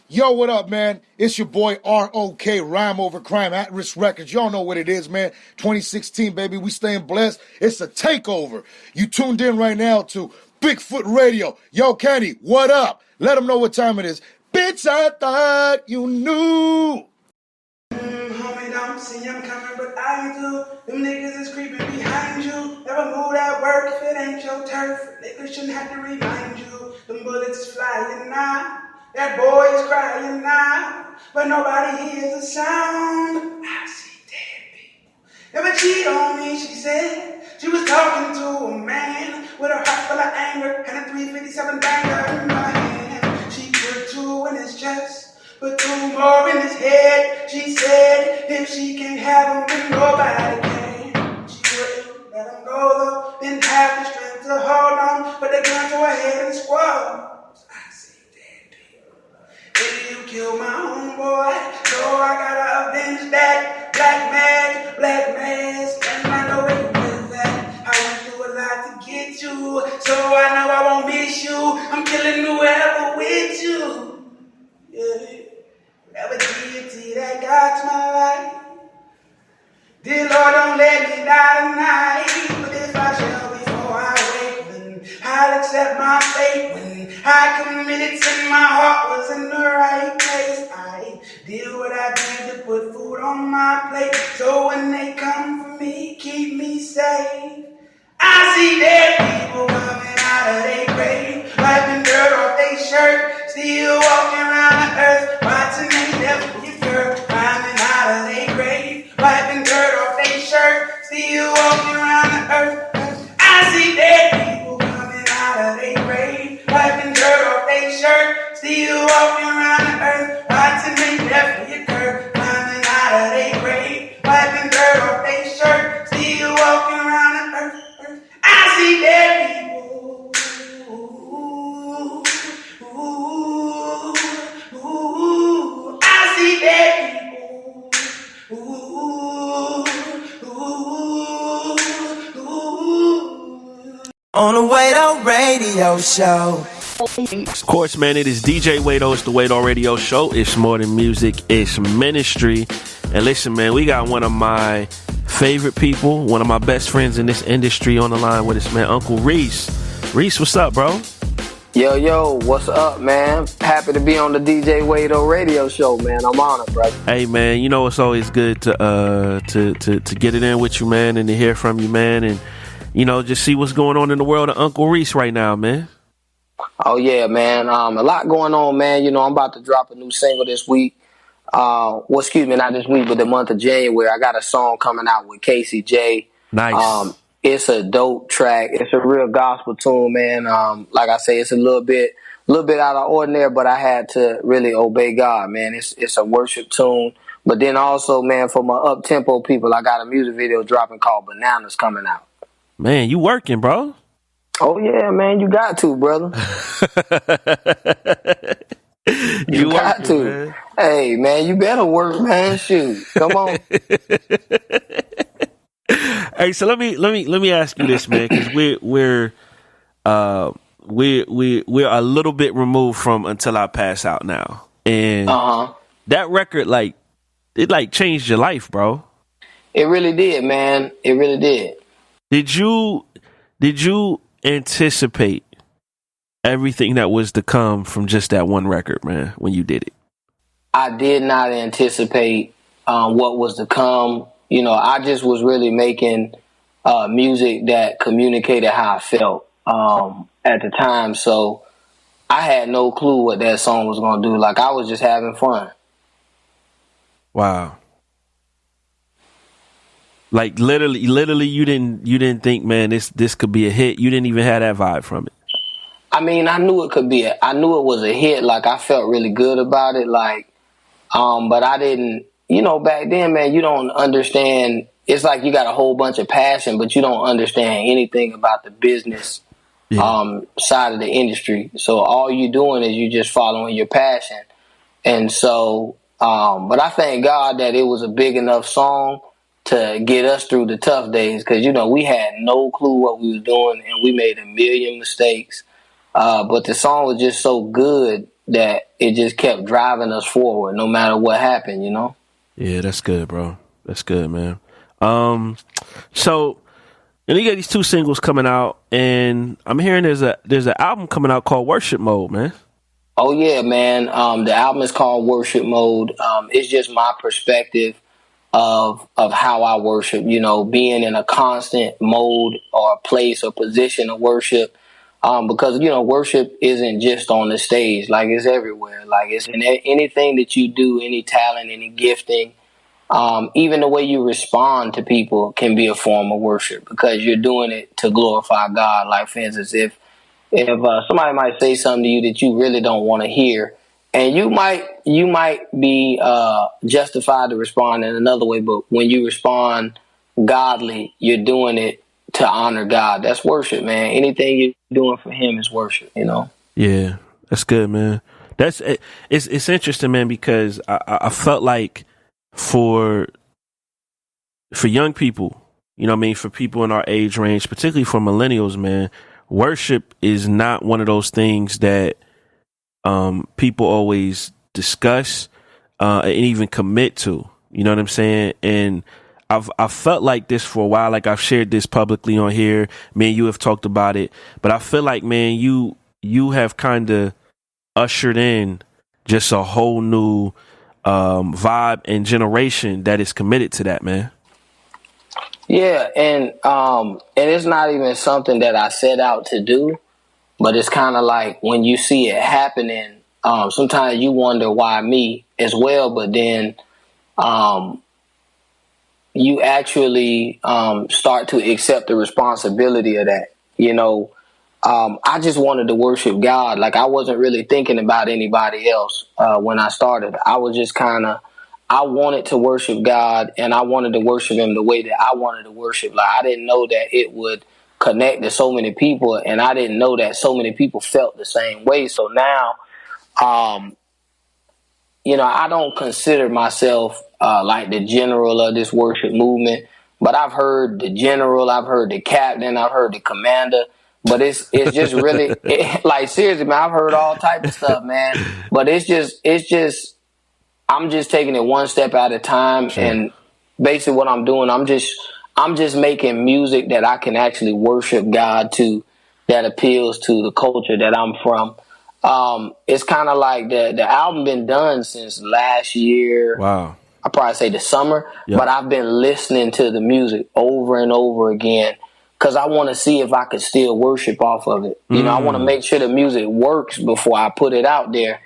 Yo, what up, man? It's your boy R.O.K. Rhyme Over Crime, At Risk Records. Y'all know what it is, man. 2016, baby. We staying blessed. It's a takeover. You tuned in right now to Bigfoot Radio. Yo, Kenny, what up? Let them know what time it is. Bitch, I thought you knew. Homie, don't see I'm coming, but I do. Them niggas is creeping behind you. Never move that work if it ain't your turf. Niggas shouldn't have to remind you. Them bullets is flying now. That boy is crying now. But nobody hears a sound. I see dead people. Never cheat on me, she said. She was talking to a man with a heart full of anger and a 357 banger in my hand. She put 2 in his chest, put 2 more in his head. She said if she can't have him, then nobody can. She wouldn't let him go though, didn't have the strength to hold on, but they gun to her head and squad. I see dead people. Baby, you killed my homeboy, so I gotta avenge that black mask, and I know it was that. I went through a lot to get you, so I know I won't miss you. I'm killing whoever with you. Yeah. Whatever deity that guides my life. Dear Lord, don't let me die tonight. But if I shall before I wake, then I'll accept my fate. When I committed sin, my heart was in the right place. I did what I did to put food on my plate. So when they come for me, keep me safe. I see dead people coming out of their grave, wiping dirt off their shirt, still walking around the earth, watching they death for your girl, climbing out of their grave, wiping dirt off their shirt, still walking around the earth. I see dead people coming out of their grave, wiping dirt off their shirt, still walking around the earth, watching they death for your girl, climbing out of their grave, wiping dirt off their shirt, still walking around the earth. I see dead people. I see dead people. On the Wado Radio Show. Of course, man, it is DJ Wado. It's the Wado Radio Show. It's more than music. It's ministry. And listen, man, we got one of my favorite people, one of my best friends in this industry on the line with us, man, Uncle Reese. Reese, what's up, bro? Yo, what's up, man? Happy to be on the DJ Wado Radio Show, man. I'm honored, brother. Hey, man, you know it's always good to get it in with you, man, and to hear from you, man, and you know just see what's going on in the world of Uncle Reese right now, man. Oh yeah, man. A lot going on, man. You know, I'm about to drop a new single this week. Excuse me, not this week, but the month of January. I got a song coming out with Casey J. Nice. It's a dope track. It's a real gospel tune, man. Like I say, it's a little bit out of ordinary, but I had to really obey God, man. It's a worship tune. But then also, man, for my up-tempo people, I got a music video dropping called Bananas coming out. Man, you working, bro? Oh, yeah, man. You got to, brother. You got to. Man. Hey, man, you better work, man. Shoot. Come on. Hey, so let me ask you this, man, because we're a little bit removed from Until I Pass Out now, and that record it changed your life, bro. It really did, man. It really did. Did you anticipate everything that was to come from just that one record, man, when you did it? I did not anticipate what was to come. You know, I just was really making music that communicated how I felt at the time. So I had no clue what that song was going to do. Like, I was just having fun. Wow. Like literally you didn't think, man, this could be a hit. You didn't even have that vibe from it. I mean, I knew it could be. I knew it was a hit. Like, I felt really good about it. Like, but I didn't. You know, back then, man, you don't understand. It's like you got a whole bunch of passion, but you don't understand anything about the business side of the industry. So all you're doing is you just following your passion. And so, but I thank God that it was a big enough song to get us through the tough days, because, you know, we had no clue what we were doing and we made a million mistakes. But the song was just so good that it just kept driving us forward no matter what happened, you know? Yeah, that's good, bro. That's good, man. So and you got these 2 singles coming out, and I'm hearing there's an album coming out called Worship Mode, man. Oh yeah, man. The album is called Worship Mode. It's just my perspective of how I worship, you know, being in a constant mode or a place or position of worship. Because, you know, worship isn't just on the stage, like it's everywhere. Like it's in anything that you do, any talent, any gifting. Even the way you respond to people can be a form of worship because you're doing it to glorify God. Like, for instance, if somebody might say something to you that you really don't want to hear, and you might be justified to respond in another way, but when you respond godly, you're doing it to honor God. That's worship, man. Anything you're doing for Him is worship, you know? Yeah, that's good, man. It's interesting, man, because I felt like for young people, you know what I mean, for people in our age range, particularly for millennials, man, worship is not one of those things that people always discuss and even commit to. You know what I'm saying? And I've felt like this for a while. Like I've shared this publicly on here. Me and you have talked about it, but I feel like, man, you have kind of ushered in just a whole new vibe and generation that is committed to that, man. Yeah, and it's not even something that I set out to do, but it's kind of like when you see it happening, sometimes you wonder why me as well, but then you actually start to accept the responsibility of that. You know, I just wanted to worship God. Like I wasn't really thinking about anybody else when I started. I was just I wanted to worship God, and I wanted to worship Him the way that I wanted to worship. Like I didn't know that it would connect to so many people, and I didn't know that so many people felt the same way. So now, you know, I don't consider myself like the general of this worship movement, but I've heard the general, I've heard the captain, I've heard the commander. But it's just really like seriously, man. I've heard all type of stuff, man. But it's just. I'm just taking it one step at a time, sure. And basically what I'm doing, I'm just making music that I can actually worship God to, that appeals to the culture that I'm from. It's kind of like the album been done since last year. Wow. I'd probably say the summer, yep. But I've been listening to the music over and over again because I want to see if I could still worship off of it. You know, I want to make sure the music works before I put it out there.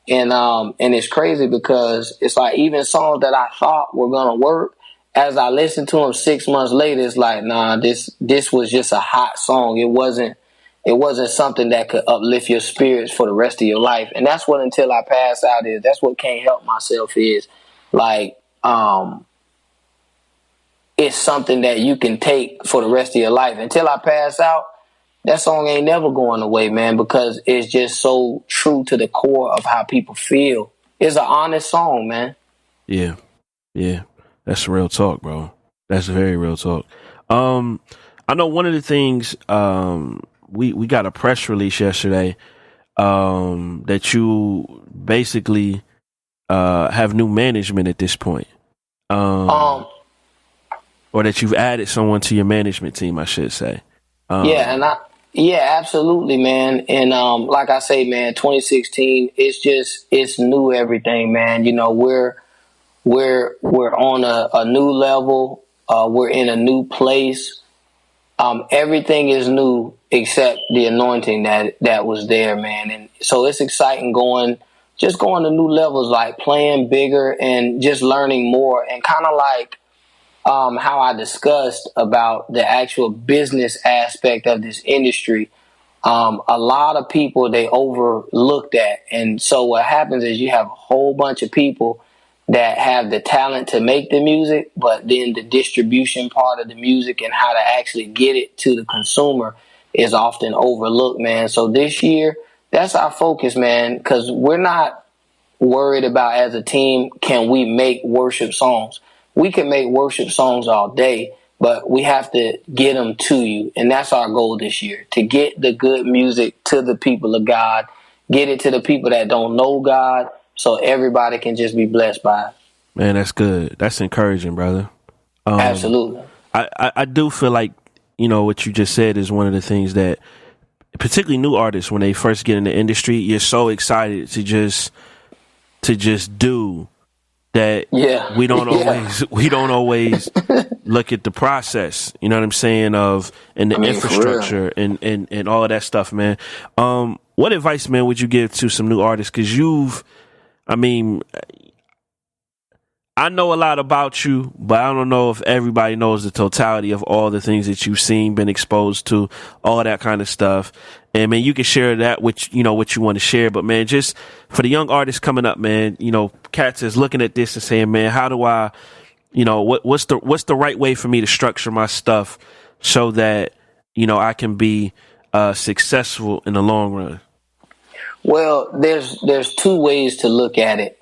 And it's crazy because it's like even songs that I thought were gonna work, as I listen to them 6 months later, it's like, nah, this was just a hot song. It wasn't something that could uplift your spirits for the rest of your life. And that's what Until I Pass Out is. That's what Can't Help Myself is. Like, it's something that you can take for the rest of your life. Until I Pass Out, that song ain't never going away, man, because it's just so true to the core of how people feel. It's an honest song, man. Yeah. Yeah. That's real talk, bro. That's very real talk. I know one of the things, we got a press release yesterday, that you basically, have new management at this point. Or that you've added someone to your management team, I should say. Yeah, absolutely, man. And like I say, man, 2016, it's new everything, man. You know, we're on a new level. We're in a new place. Everything is new except the anointing that was there, man. And so it's exciting going to new levels, like playing bigger and just learning more, and kind of like how I discussed about the actual business aspect of this industry. A lot of people, they overlook that. And so what happens is you have a whole bunch of people that have the talent to make the music, but then the distribution part of the music and how to actually get it to the consumer is often overlooked, man. So this year, that's our focus, man, because we're not worried about, as a team, can we make worship songs? We can make worship songs all day, but we have to get them to you. And that's our goal this year, to get the good music to the people of God get it to the people that don't know God, so everybody can just be blessed by it. Man, that's good. That's encouraging, brother. Absolutely. I do feel like, what you just said is one of the things that, particularly new artists, when they first get in the industry, you're so excited to just do that. Yeah. We don't always look at the process. You know what I'm saying? And the infrastructure and all of that stuff, man. What advice, man, would you give to some new artists? Because I know a lot about you, but I don't know if everybody knows the totality of all the things that you've seen, been exposed to, all that kind of stuff. And man, you can share that with, what you want to share. But man, just for the young artists coming up, man, cats is looking at this and saying, man, how do I, what's the right way for me to structure my stuff so that, I can be successful in the long run? Well, there's two ways to look at it.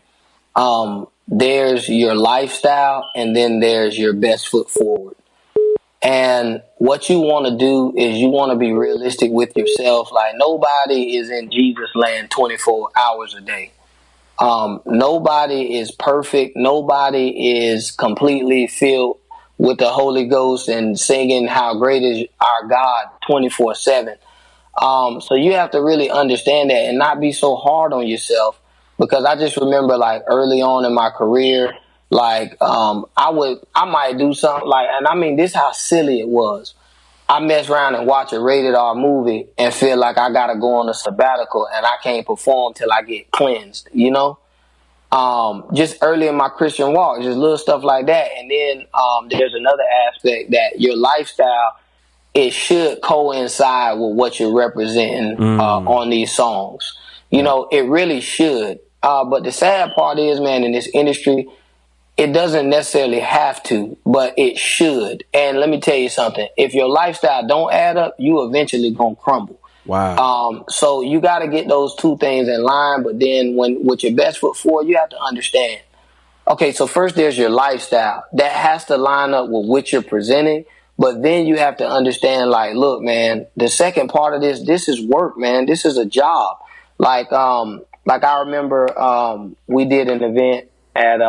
There's your lifestyle, and then there's your best foot forward. And what you want to do is you want to be realistic with yourself. Like, nobody is in Jesus land 24 hours a day. Nobody is perfect. Nobody is completely filled with the Holy Ghost and singing how great is our God 24/7. So you have to really understand that and not be so hard on yourself. Because I just remember, like, early on in my career, like, I might do something like, and I mean, this is how silly it was. I mess around and watch a rated R movie and feel like I got to go on a sabbatical and I can't perform till I get cleansed, just early in my Christian walk, just little stuff like that. And then, there's another aspect that your lifestyle, it should coincide with what you're representing, on these songs. It really should. But the sad part is, man, in this industry, it doesn't necessarily have to, but it should. And let me tell you something. If your lifestyle don't add up, you eventually going to crumble. Wow. So you got to get those two things in line. But then with your best foot forward, you have to understand. Okay, so first there's your lifestyle. That has to line up with what you're presenting. But then you have to understand, like, look, man, the second part of this is work, man. This is a job. Like I remember we did an event at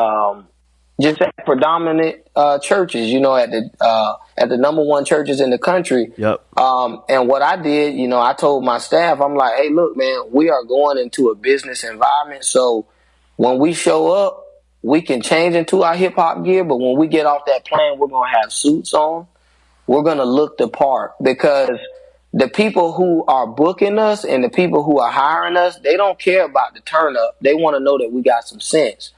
just at predominant churches, at the number one churches in the country. Yep. And what I did, I told my staff, I'm like, hey, look, man, we are going into a business environment. So when we show up, we can change into our hip hop gear. But when we get off that plane, we're going to have suits on. We're going to look the part, because the people who are booking us and the people who are hiring us, they don't care about the turn up. They want to know that we got some sense.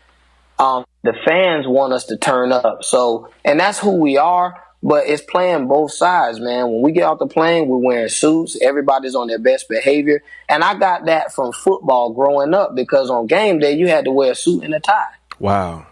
The fans want us to turn up. So, and that's who we are, but it's playing both sides, man. When we get off the plane, we're wearing suits. Everybody's on their best behavior. And I got that from football growing up, because on game day, you had to wear a suit and a tie. Wow.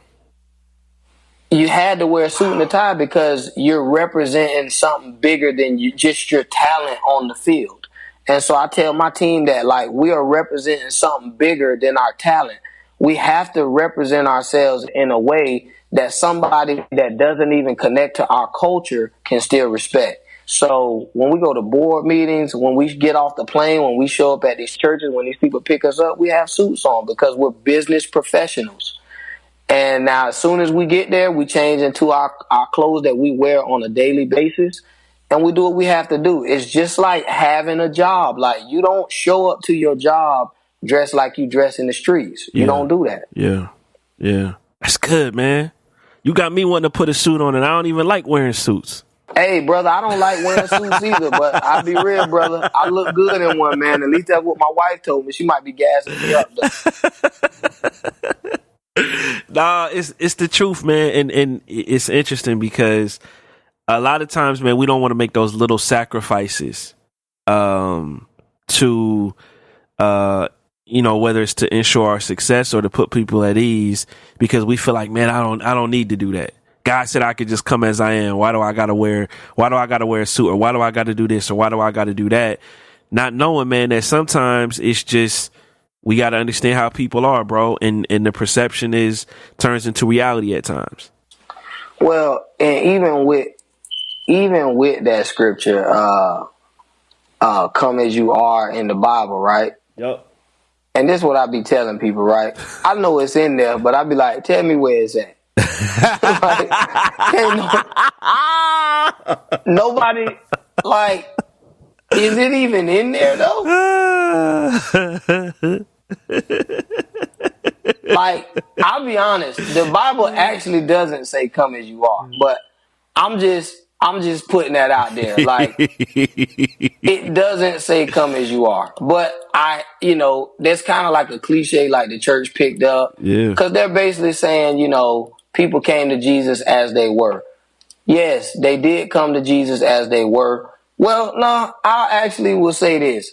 You had to wear a suit and a tie because you're representing something bigger than just your talent on the field. And so I tell my team that, like, we are representing something bigger than our talent. We have to represent ourselves in a way that somebody that doesn't even connect to our culture can still respect. So when we go to board meetings, when we get off the plane, when we show up at these churches, when these people pick us up, we have suits on because we're business professionals. And now, as soon as we get there, we change into our clothes that we wear on a daily basis, and we do what we have to do. It's just like having a job. Like, you don't show up to your job dressed like you dress in the streets. You don't do that. Yeah. That's good, man. You got me wanting to put a suit on, and I don't even like wearing suits. Hey, brother, I don't like wearing suits either, but I'll be real, brother. I look good in one, man. At least that's what my wife told me. She might be gassing me up, though. Nah, it's the truth, man, and it's interesting because a lot of times, man, we don't want to make those little sacrifices to whether it's to ensure our success or to put people at ease, because we feel like, man, I don't need to do that. God said I could just come as I am. Why do I gotta wear a suit, or why do I gotta do this, or why do I gotta do that? Not knowing, man, that sometimes it's just, we got to understand how people are, bro, and the perception turns into reality at times. Well, and even with that scripture, come as you are in the Bible, right? Yep. And this is what I be telling people, right? I know it's in there, but I be like, tell me where it's at. Like, nobody, like, is it even in there though? Like, I'll be honest, the Bible actually doesn't say come as you are, but I'm just putting that out there. Like, it doesn't say come as you are, but that's kind of like a cliche, like the church picked up. Yeah. Because they're basically saying, people came to Jesus as they were. Yes, they did come to Jesus as they were. Well, no, I actually will say this.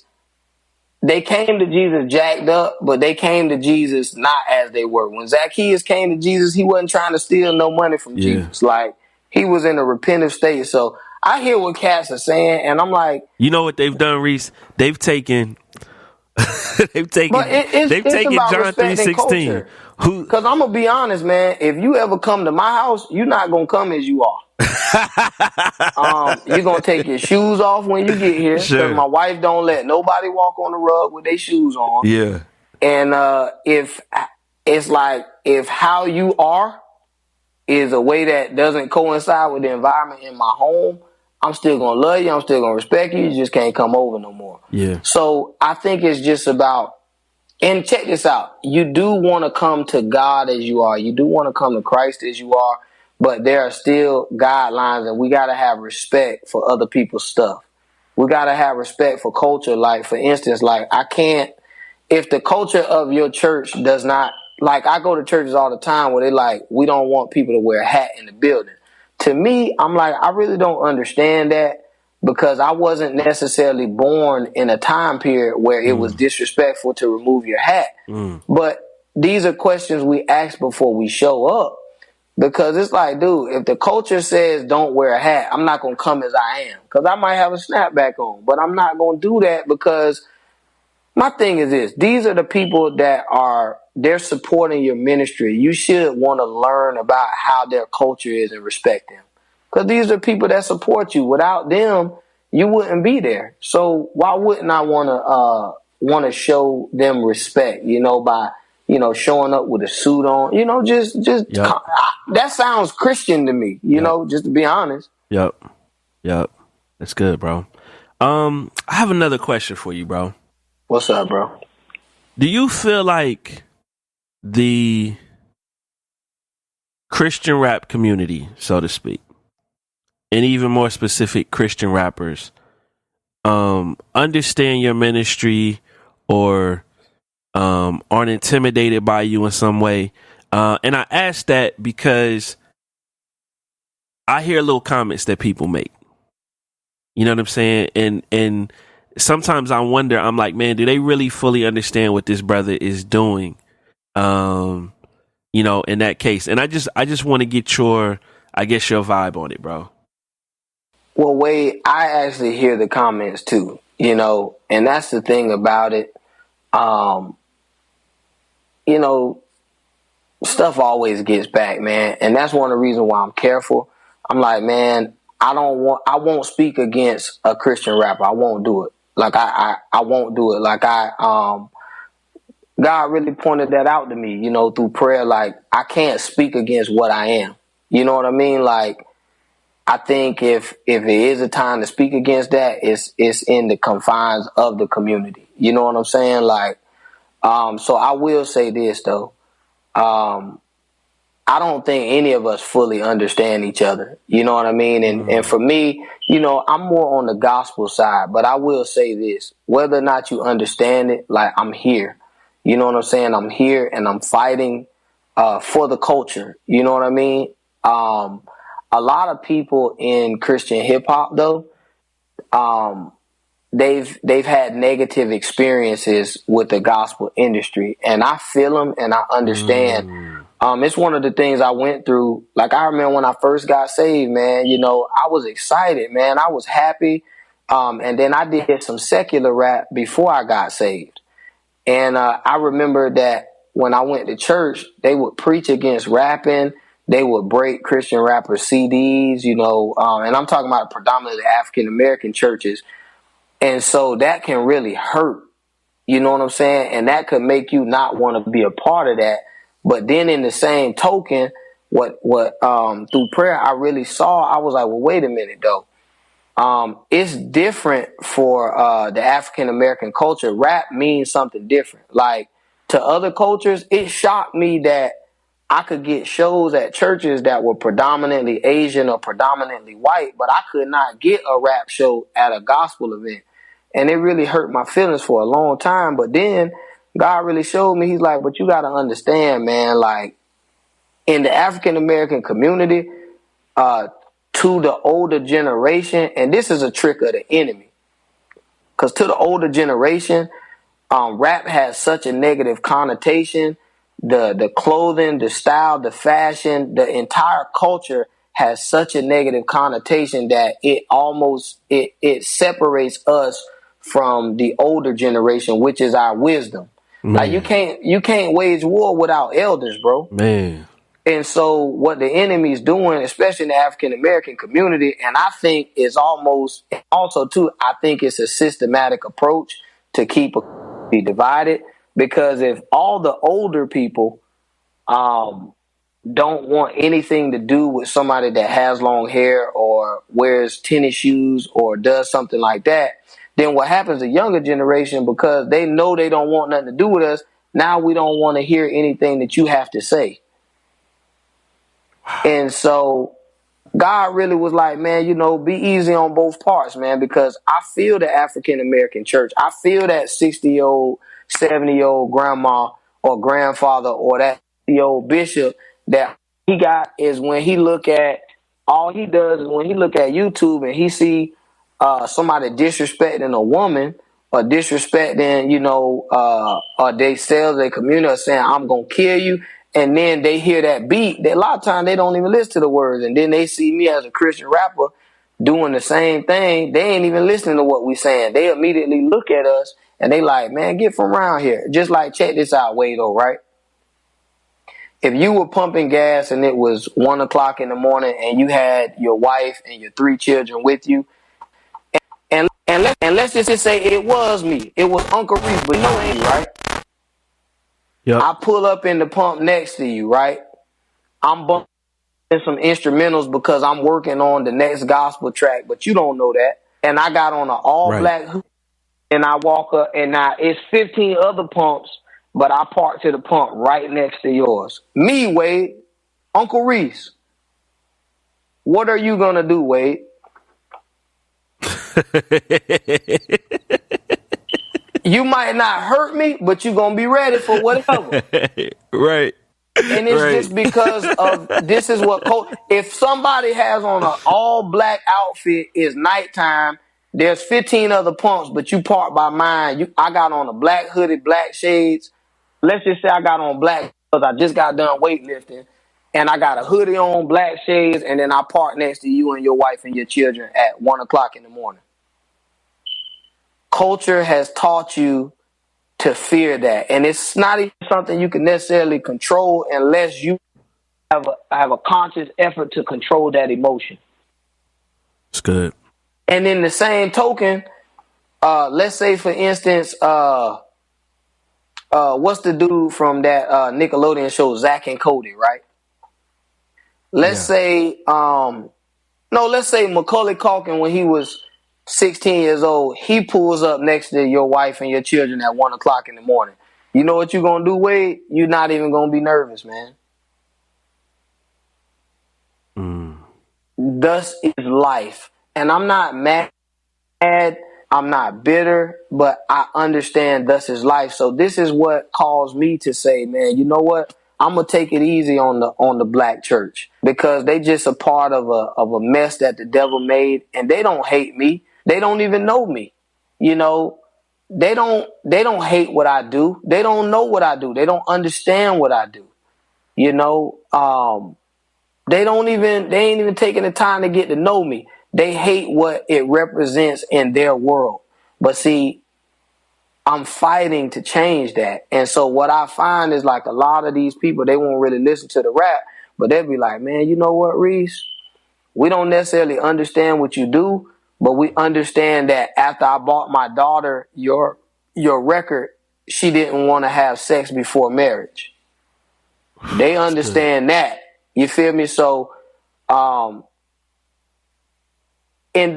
They came to Jesus jacked up, but they came to Jesus not as they were. When Zacchaeus came to Jesus, he wasn't trying to steal no money from Jesus. Like, he was in a repentant state. So I hear what cats are saying, and I'm like, you know what they've done, Reese? They've taken John 3:16. Because I'm gonna be honest, man. If you ever come to my house, you're not gonna come as you are. You're gonna take your shoes off when you get here. Because my wife don't let nobody walk on the rug with their shoes on. Yeah. And if how you are is a way that doesn't coincide with the environment in my home, I'm still gonna love you. I'm still gonna respect you. You just can't come over no more. Yeah. So I think it's just about. And check this out. You do want to come to God as you are. You do want to come to Christ as you are. But there are still guidelines, and we got to have respect for other people's stuff. We got to have respect for culture. Like, for instance, like, if the culture of your church does not, like, I go to churches all the time where they like, we don't want people to wear a hat in the building. To me, I'm like, I really don't understand that. Because I wasn't necessarily born in a time period where it was disrespectful to remove your hat. But these are questions we ask before we show up. Because it's like, dude, if the culture says don't wear a hat, I'm not going to come as I am. Because I might have a snapback on. But I'm not going to do that because my thing is this. These are the people that they're supporting your ministry. You should want to learn about how their culture is and respect them. Because these are people that support you. Without them, you wouldn't be there. So why wouldn't I want to show them respect? By showing up with a suit on. That sounds Christian to me. Just to be honest. Yep. That's good, bro. I have another question for you, bro. What's up, bro? Do you feel like the Christian rap community, so to speak, and even more specific Christian rappers, understand your ministry or aren't intimidated by you in some way? And I ask that because I hear little comments that people make. You know what I'm saying? And sometimes I wonder, I'm like, man, do they really fully understand what this brother is doing? In that case. And I just want to get your vibe on it, bro. Well, Wade, I actually hear the comments too, and that's the thing about it. Stuff always gets back, man. And that's one of the reasons why I'm careful. I'm like, man, I won't speak against a Christian rapper. I won't do it. Like, I won't do it. Like, God really pointed that out to me, through prayer. Like, I can't speak against what I am. You know what I mean? Like, I think if it is a time to speak against that, it's in the confines of the community. You know what I'm saying? Like, so I will say this though. I don't think any of us fully understand each other. You know what I mean? And for me, I'm more on the gospel side, but I will say this, whether or not you understand it, like, I'm here. You know what I'm saying? I'm here and I'm fighting, for the culture. You know what I mean? A lot of people in Christian hip hop, though, they've had negative experiences with the gospel industry, and I feel them and I understand. It's one of the things I went through. Like, I remember when I first got saved, man. I was excited, man. I was happy, and then I did some secular rap before I got saved, and I remember that when I went to church, they would preach against rapping. They would break Christian rapper CDs, and I'm talking about predominantly African-American churches. And so that can really hurt. You know what I'm saying? And that could make you not want to be a part of that. But then in the same token, what through prayer I really saw, I was like, well, wait a minute though. It's different for the African American culture. Rap means something different. Like to other cultures, it shocked me that I could get shows at churches that were predominantly Asian or predominantly white, but I could not get a rap show at a gospel event. And it really hurt my feelings for a long time. But then God really showed me, he's like, but you got to understand, man, like in the African American community, to the older generation, and this is a trick of the enemy, because to the older generation, rap has such a negative connotation. The clothing, the style, the fashion, the entire culture has such a negative connotation that it almost it separates us from the older generation, which is our wisdom. Man. Like you can't wage war without elders, bro. Man. And so what the enemy is doing, especially in the African American community, and I think is almost also too, I think it's a systematic approach to keep be divided. Because if all the older people don't want anything to do with somebody that has long hair or wears tennis shoes or does something like that, then what happens, the younger generation, because they know they don't want nothing to do with us, now we don't want to hear anything that you have to say. And so God really was like, man, you know, be easy on both parts, man, because I feel the African American church. I feel that 60-year-old, 70-year-old grandma or grandfather or that old bishop that he got is when he look at, all he does is when he look at YouTube and he see somebody disrespecting a woman or disrespecting, you know, or they sell their community or saying, I'm going to kill you. And then they hear that beat. A lot of times they don't even listen to the words. And then they see me as a Christian rapper doing the same thing. They ain't even listening to what we saying. They immediately look at us and they like, man, get from around here. Just like, check this out, Wado, right? If you were pumping gas and it was 1 o'clock in the morning and you had your wife and your 3 children with you, and let's just say it was me. It was Uncle Reese, but you know me, right? Yep. I pull up in the pump next to you, right? I'm bumping some instrumentals because I'm working on the next gospel track, but you don't know that. And I got on an all-black hood, and I walk up, and now it's 15 other pumps, but I park to the pump right next to yours. Me, Wade, Uncle Reese, what are you going to do, Wade? You might not hurt me, but you're going to be ready for whatever. Right. And it's just because of this is what if somebody has on an all black outfit, it's nighttime, there's 15 other pumps, but you park by mine. I got on a black hoodie, black shades. Let's just say I got on black because I just got done weightlifting, and I got a hoodie on, black shades, and then I park next to you and your wife and your children at 1 o'clock in the morning. Culture has taught you to fear that, and it's not even something you can necessarily control unless you have a conscious effort to control that emotion. It's good. And in the same token, let's say for instance, what's the dude from that Nickelodeon show, Zack and Cody, right? Let's say Macaulay Culkin, when he was 16 years old, he pulls up next to your wife and your children at 1 o'clock in the morning. You know what you're going to do, Wade? You're not even going to be nervous, man. Thus is life. And I'm not mad. I'm not bitter, but I understand thus is life. So this is what caused me to say, man, you know what? I'm going to take it easy on the black church, because they just a part of a mess that the devil made, and they don't hate me. They don't even know me. You know, they don't hate what I do. They don't know what I do. They don't understand what I do. You know, they ain't even taking the time to get to know me. They hate what it represents in their world. But see, I'm fighting to change that. And so what I find is, like, a lot of these people, they won't really listen to the rap, but they'll be like, man, you know what, Reese? We don't necessarily understand what you do, but we understand that after I bought my daughter your your record, she didn't want to have sex before marriage. They understand that. You feel me? So, and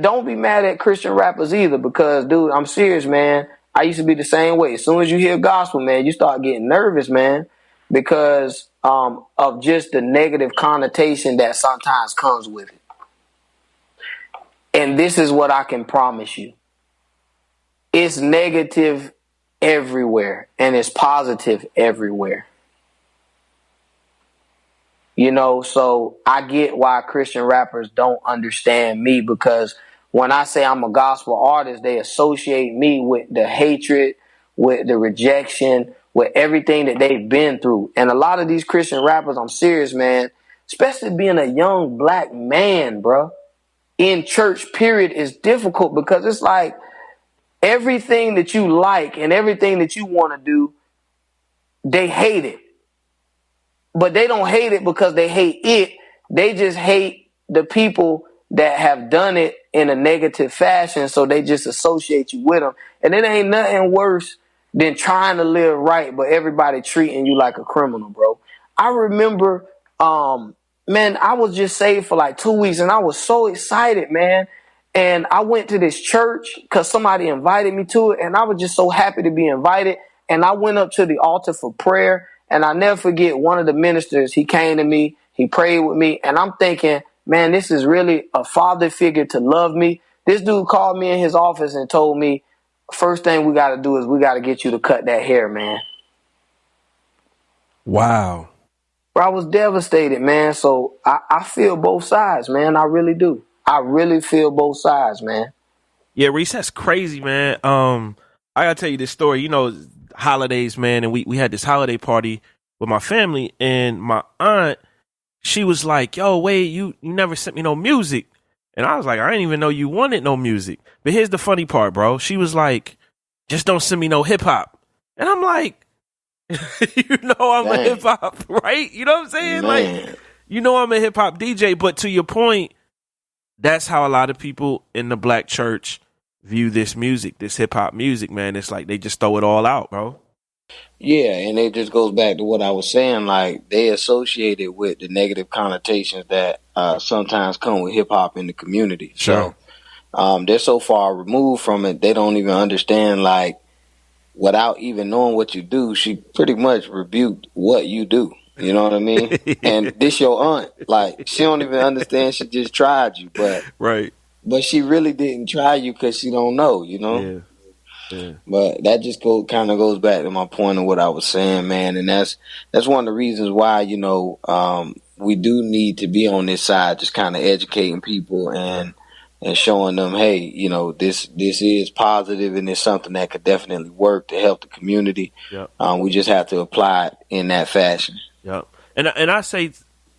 don't be mad at Christian rappers either, because, dude, I'm serious, man. I used to be the same way. As soon as you hear gospel, man, you start getting nervous, man, because of just the negative connotation that sometimes comes with it. And this is what I can promise you. It's negative everywhere, and it's positive everywhere. You know, so I get why Christian rappers don't understand me, because when I say I'm a gospel artist, they associate me with the hatred, with the rejection, with everything that they've been through. And a lot of these Christian rappers, I'm serious, man, especially being a young black man, bro, in church, period, is difficult, because it's like everything that you like and everything that you want to do, they hate it. But they don't hate it because they hate it. They just hate the people that have done it in a negative fashion, so they just associate you with them. And it ain't nothing worse than trying to live right, but everybody treating you like a criminal, bro. I remember, man, I was just saved for like 2 weeks, and I was so excited, man. And I went to this church because somebody invited me to it, and I was just so happy to be invited. And I went up to the altar for prayer. And I never forget, one of the ministers, he came to me, he prayed with me, and I'm thinking, man, this is really a father figure to love me. This dude called me in his office and told me, first thing we got to do is we got to get you to cut that hair, man. Wow. Bro, I was devastated, man. So I feel both sides, man. I really do. I really feel both sides, man. Yeah, Reese, that's crazy, man. I gotta tell you this story. You know, holidays, man, and we had this holiday party with my family, and my aunt, she was like, yo, wait, you never sent me no music. And I was like, I didn't even know you wanted no music. But here's the funny part, bro. She was like, just don't send me no hip hop. And I'm like, you know I'm a hip hop, right? You know what I'm saying? Man. Like, you know I'm a hip hop DJ, but to your point, that's how a lot of people in the black church view this music, this hip hop music, man. It's like they just throw it all out, bro. Yeah, and it just goes back to what I was saying. Like, they associate it with the negative connotations that sometimes come with hip hop in the community. Sure. So they're so far removed from it, they don't even understand, like, without even knowing what you do, she pretty much rebuked what you do. You know what I mean? And this your aunt. Like, she don't even understand. She just tried you. Right. But she really didn't try you because she don't know, you know? Yeah. But that just kind of goes back to my point of what I was saying, man. And that's one of the reasons why, you know, we do need to be on this side, just kind of educating people and showing them, hey, you know, this is positive and it's something that could definitely work to help the community. Yep. We just have to apply it in that fashion. Yep. And I say,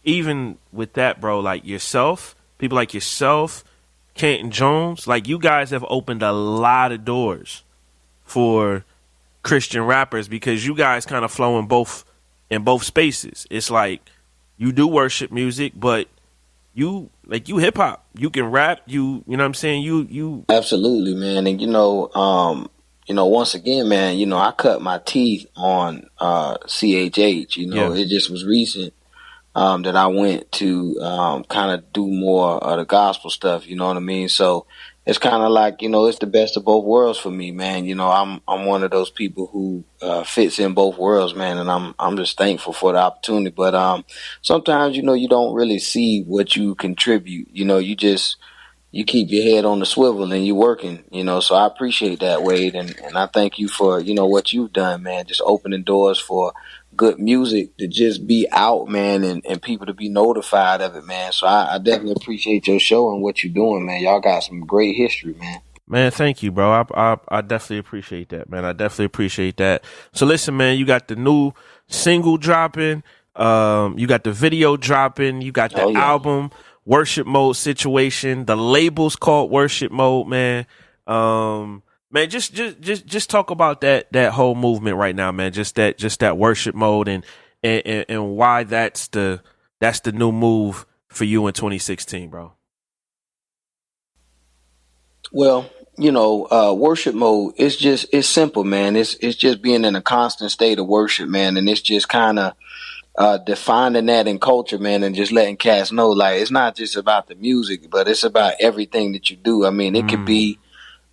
even with that, bro, like yourself, people like yourself, Kenton Jones, like you guys have opened a lot of doors for Christian rappers, because you guys kind of flow in both spaces. It's like you do worship music, but you hip hop. You can rap. You know what I'm saying? You Absolutely, man. And you know, once again, man, you know, I cut my teeth on CHH. You know, It just was recent that I went to kind of do more of the gospel stuff. You know what I mean? So it's kind of like, you know, it's the best of both worlds for me, man. You know, I'm one of those people who fits in both worlds, man, and I'm just thankful for the opportunity. But sometimes, you know, you don't really see what you contribute. You know, you keep your head on the swivel and you're working, you know. So I appreciate that, Wade, and I thank you for, you know, what you've done, man, just opening doors for good music to just be out, man, and people to be notified of it, man. So I definitely appreciate your show and what you're doing, man. Y'all got some great history, man. Man, thank you, bro. I definitely appreciate that, man. I definitely appreciate that. So listen, man, you got the new single dropping, you got the video dropping, you got the album, Worship Mode Situation. The label's called Worship Mode, man. Man, just talk about that whole movement right now, man. Just that worship mode and why that's the new move for you in 2016, bro. Well, worship mode, it's simple, man. It's just being in a constant state of worship, man. And it's just kind of defining that in culture, man, and just letting cats know, like, it's not just about the music, but it's about everything that you do. I mean, it could be,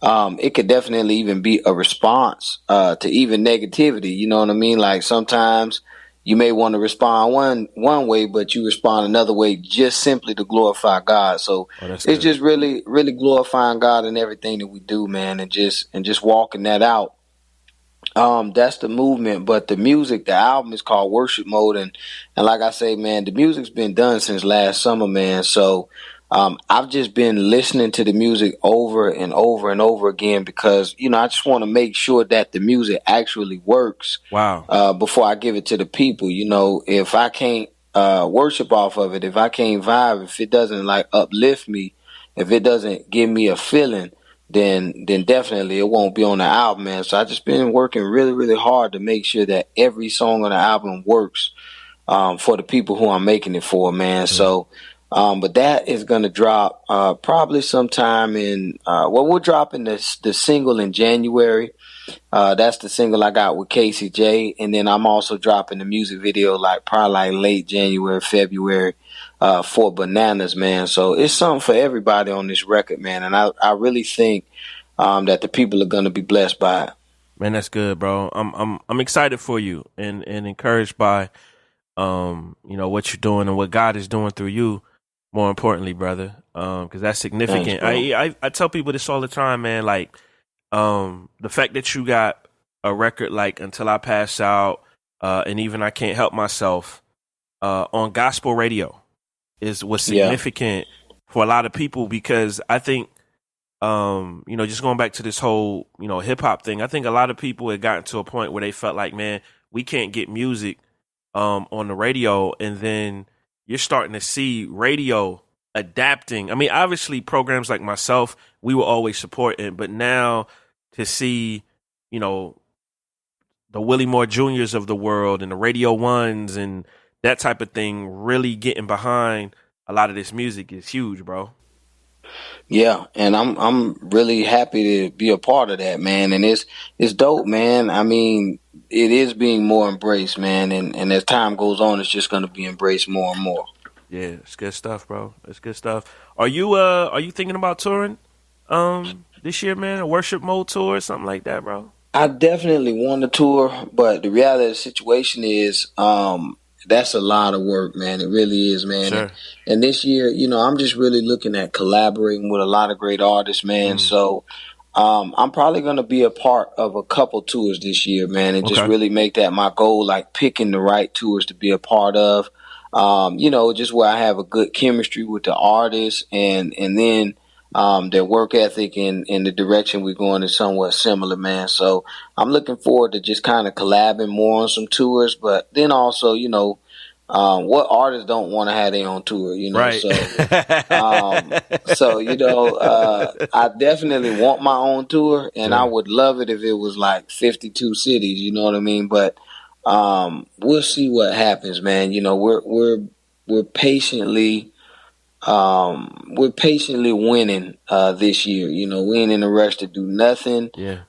it could definitely even be a response to even negativity. You know what I mean? Like sometimes you may want to respond one way, but you respond another way just simply to glorify God. So it's good. Just really, really glorifying God in everything that we do, man, and just walking that out. That's the movement, but the music, the album is called Worship Mode, and like I say, man, the music's been done since last summer, man. So I've just been listening to the music over and over and over again because I just want to make sure that the music actually works. Wow. Before I give it to the people, if I can't worship off of it, if I can't vibe, if it doesn't like uplift me, if it doesn't give me a feeling, then definitely it won't be on the album, man. So I just been working really, really hard to make sure that every song on the album works for the people who I'm making it for, man. Mm-hmm. So, but that is going to drop probably sometime in, we're dropping the single in January. That's the single I got with Casey J. And then I'm also dropping the music video probably late January, February. For Bananas, man. So it's something for everybody on this record, man. And I really think that the people are going to be blessed by it. Man, that's good, bro. I'm excited for you and encouraged by what you're doing and what God is doing through you. More importantly, brother, because that's significant. Thanks, I tell people this all the time, man. Like the fact that you got a record like Until I Pass Out, and even I Can't Help Myself on gospel radio. Was significant for a lot of people because I think, just going back to this whole, hip hop thing, I think a lot of people had gotten to a point where they felt like, man, we can't get music on the radio. And then you're starting to see radio adapting. I mean, obviously programs like myself, we will always support it. But now to see, the Willie Moore Juniors of the world and the Radio Ones and that type of thing really getting behind a lot of this music is huge, bro. Yeah, and I'm really happy to be a part of that, man. And it's dope, man. I mean, it is being more embraced, man. And as time goes on, it's just going to be embraced more and more. Yeah, it's good stuff, bro. It's good stuff. Are you thinking about touring this year, man? A worship mode tour or something like that, bro? I definitely want to tour, but the reality of the situation is that's a lot of work, man. It really is, man. Sure. And this year, I'm just really looking at collaborating with a lot of great artists, man. So I'm probably going to be a part of a couple tours this year, man, and just really make that my goal, like picking the right tours to be a part of. Just where I have a good chemistry with the artists and then their work ethic and the direction we're going is somewhat similar, man. So I'm looking forward to just kind of collabing more on some tours, but then also, what artists don't want to have their own tour, Right. So, I definitely want my own tour and I would love it if it was like 52 cities, you know what I mean? But we'll see what happens, man. We're patiently winning this year. We ain't in a rush to do nothing. Yeah.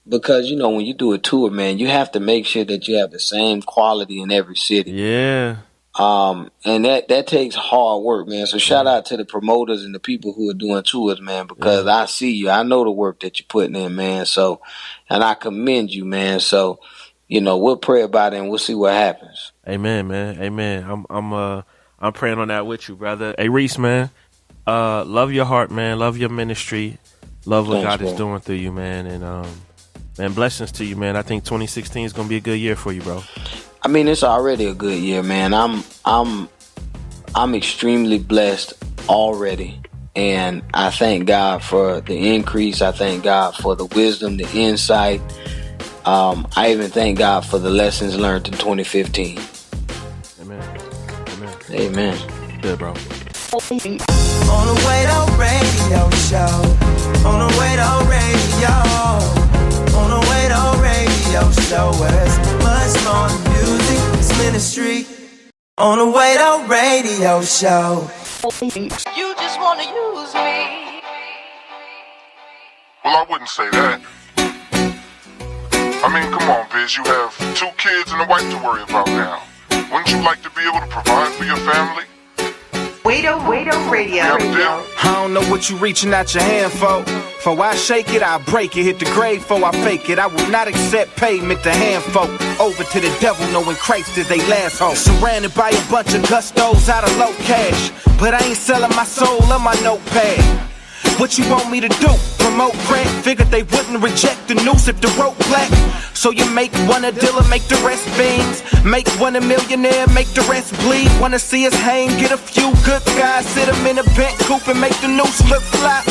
Because when you do a tour, man, you have to make sure that you have the same quality in every city. Yeah. And that takes hard work, man. So shout out to the promoters and the people who are doing tours, man, because I see you. I know the work that you're putting in, man. So, and I commend you, man. So, we'll pray about it and we'll see what happens. Amen, man. Amen. I'm praying on that with you, brother. Hey, Reese, man, love your heart, man. Love your ministry. Love what God is doing through you, man. And, man, blessings to you, man. I think 2016 is going to be a good year for you, bro. I mean, it's already a good year, man. I'm extremely blessed already. And I thank God for the increase. I thank God for the wisdom, the insight. I even thank God for the lessons learned in 2015. Amen. Amen. Good, bro. On the Wade Radio Show. On the Wade Radio. On the Wade Radio Show. Where it's much more than music, it's ministry. On the Wade Radio Show. You just wanna use me. Well, I wouldn't say that. I mean, come on, Biz, you have 2 kids and a wife to worry about now. Wouldn't you like to be able to provide for your family? Wado Radio. Yeah, I don't know what you reaching out your hand for. For I shake it, I break it. Hit the grave for I fake it. I will not accept payment to hand folk. Over to the devil, knowing Christ is they last hope. Surrounded by a bunch of gustos out of low cash. But I ain't selling my soul on my notepad. What you want me to do? Promote crack? Figured they wouldn't reject the news if the rope black. So you make one a dealer, make the rest beans. Make one a millionaire, make the rest bleed. Wanna see us hang, get a few good guys, sit them in a bent coupe and make the noose look fly.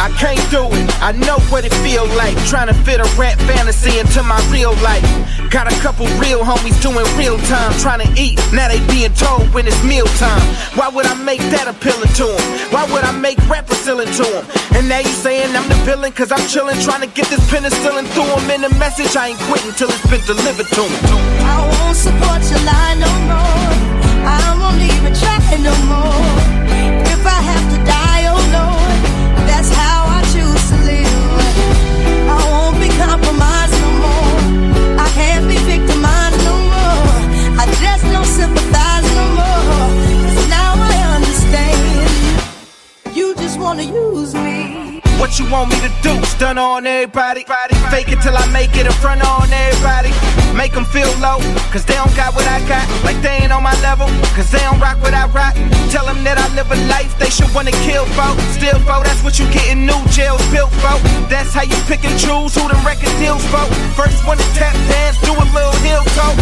I can't do it, I know what it feel like. Trying to fit a rap fantasy into my real life. Got a couple real homies doing real time, trying to eat, now they being told when it's meal time. Why would I make that appealing to them? Why would I make rap appealing to them? And now you saying I'm the villain, cause I'm chillin', trying to get this penicillin through them. And the message, I ain't quitting till it's been delivered to me. I won't support your lie no more. I won't even try no more. If I have to die, oh Lord, that's how I choose to live. I won't be compromised no more. I can't be victimized no more. I just don't sympathize no more. Cause now I understand. You just wanna use me. What you want me to do? Stun on everybody. Fake it till I make it in front on everybody. Make them feel low, cause they don't got what I got. Like they ain't on my level, cause they don't rock what I rock. Tell them that I live a life they should wanna kill for. Still for, that's what you get in new jails built for. That's how you pick and choose who them record deals for. First one to tap dance, do a little heel toe.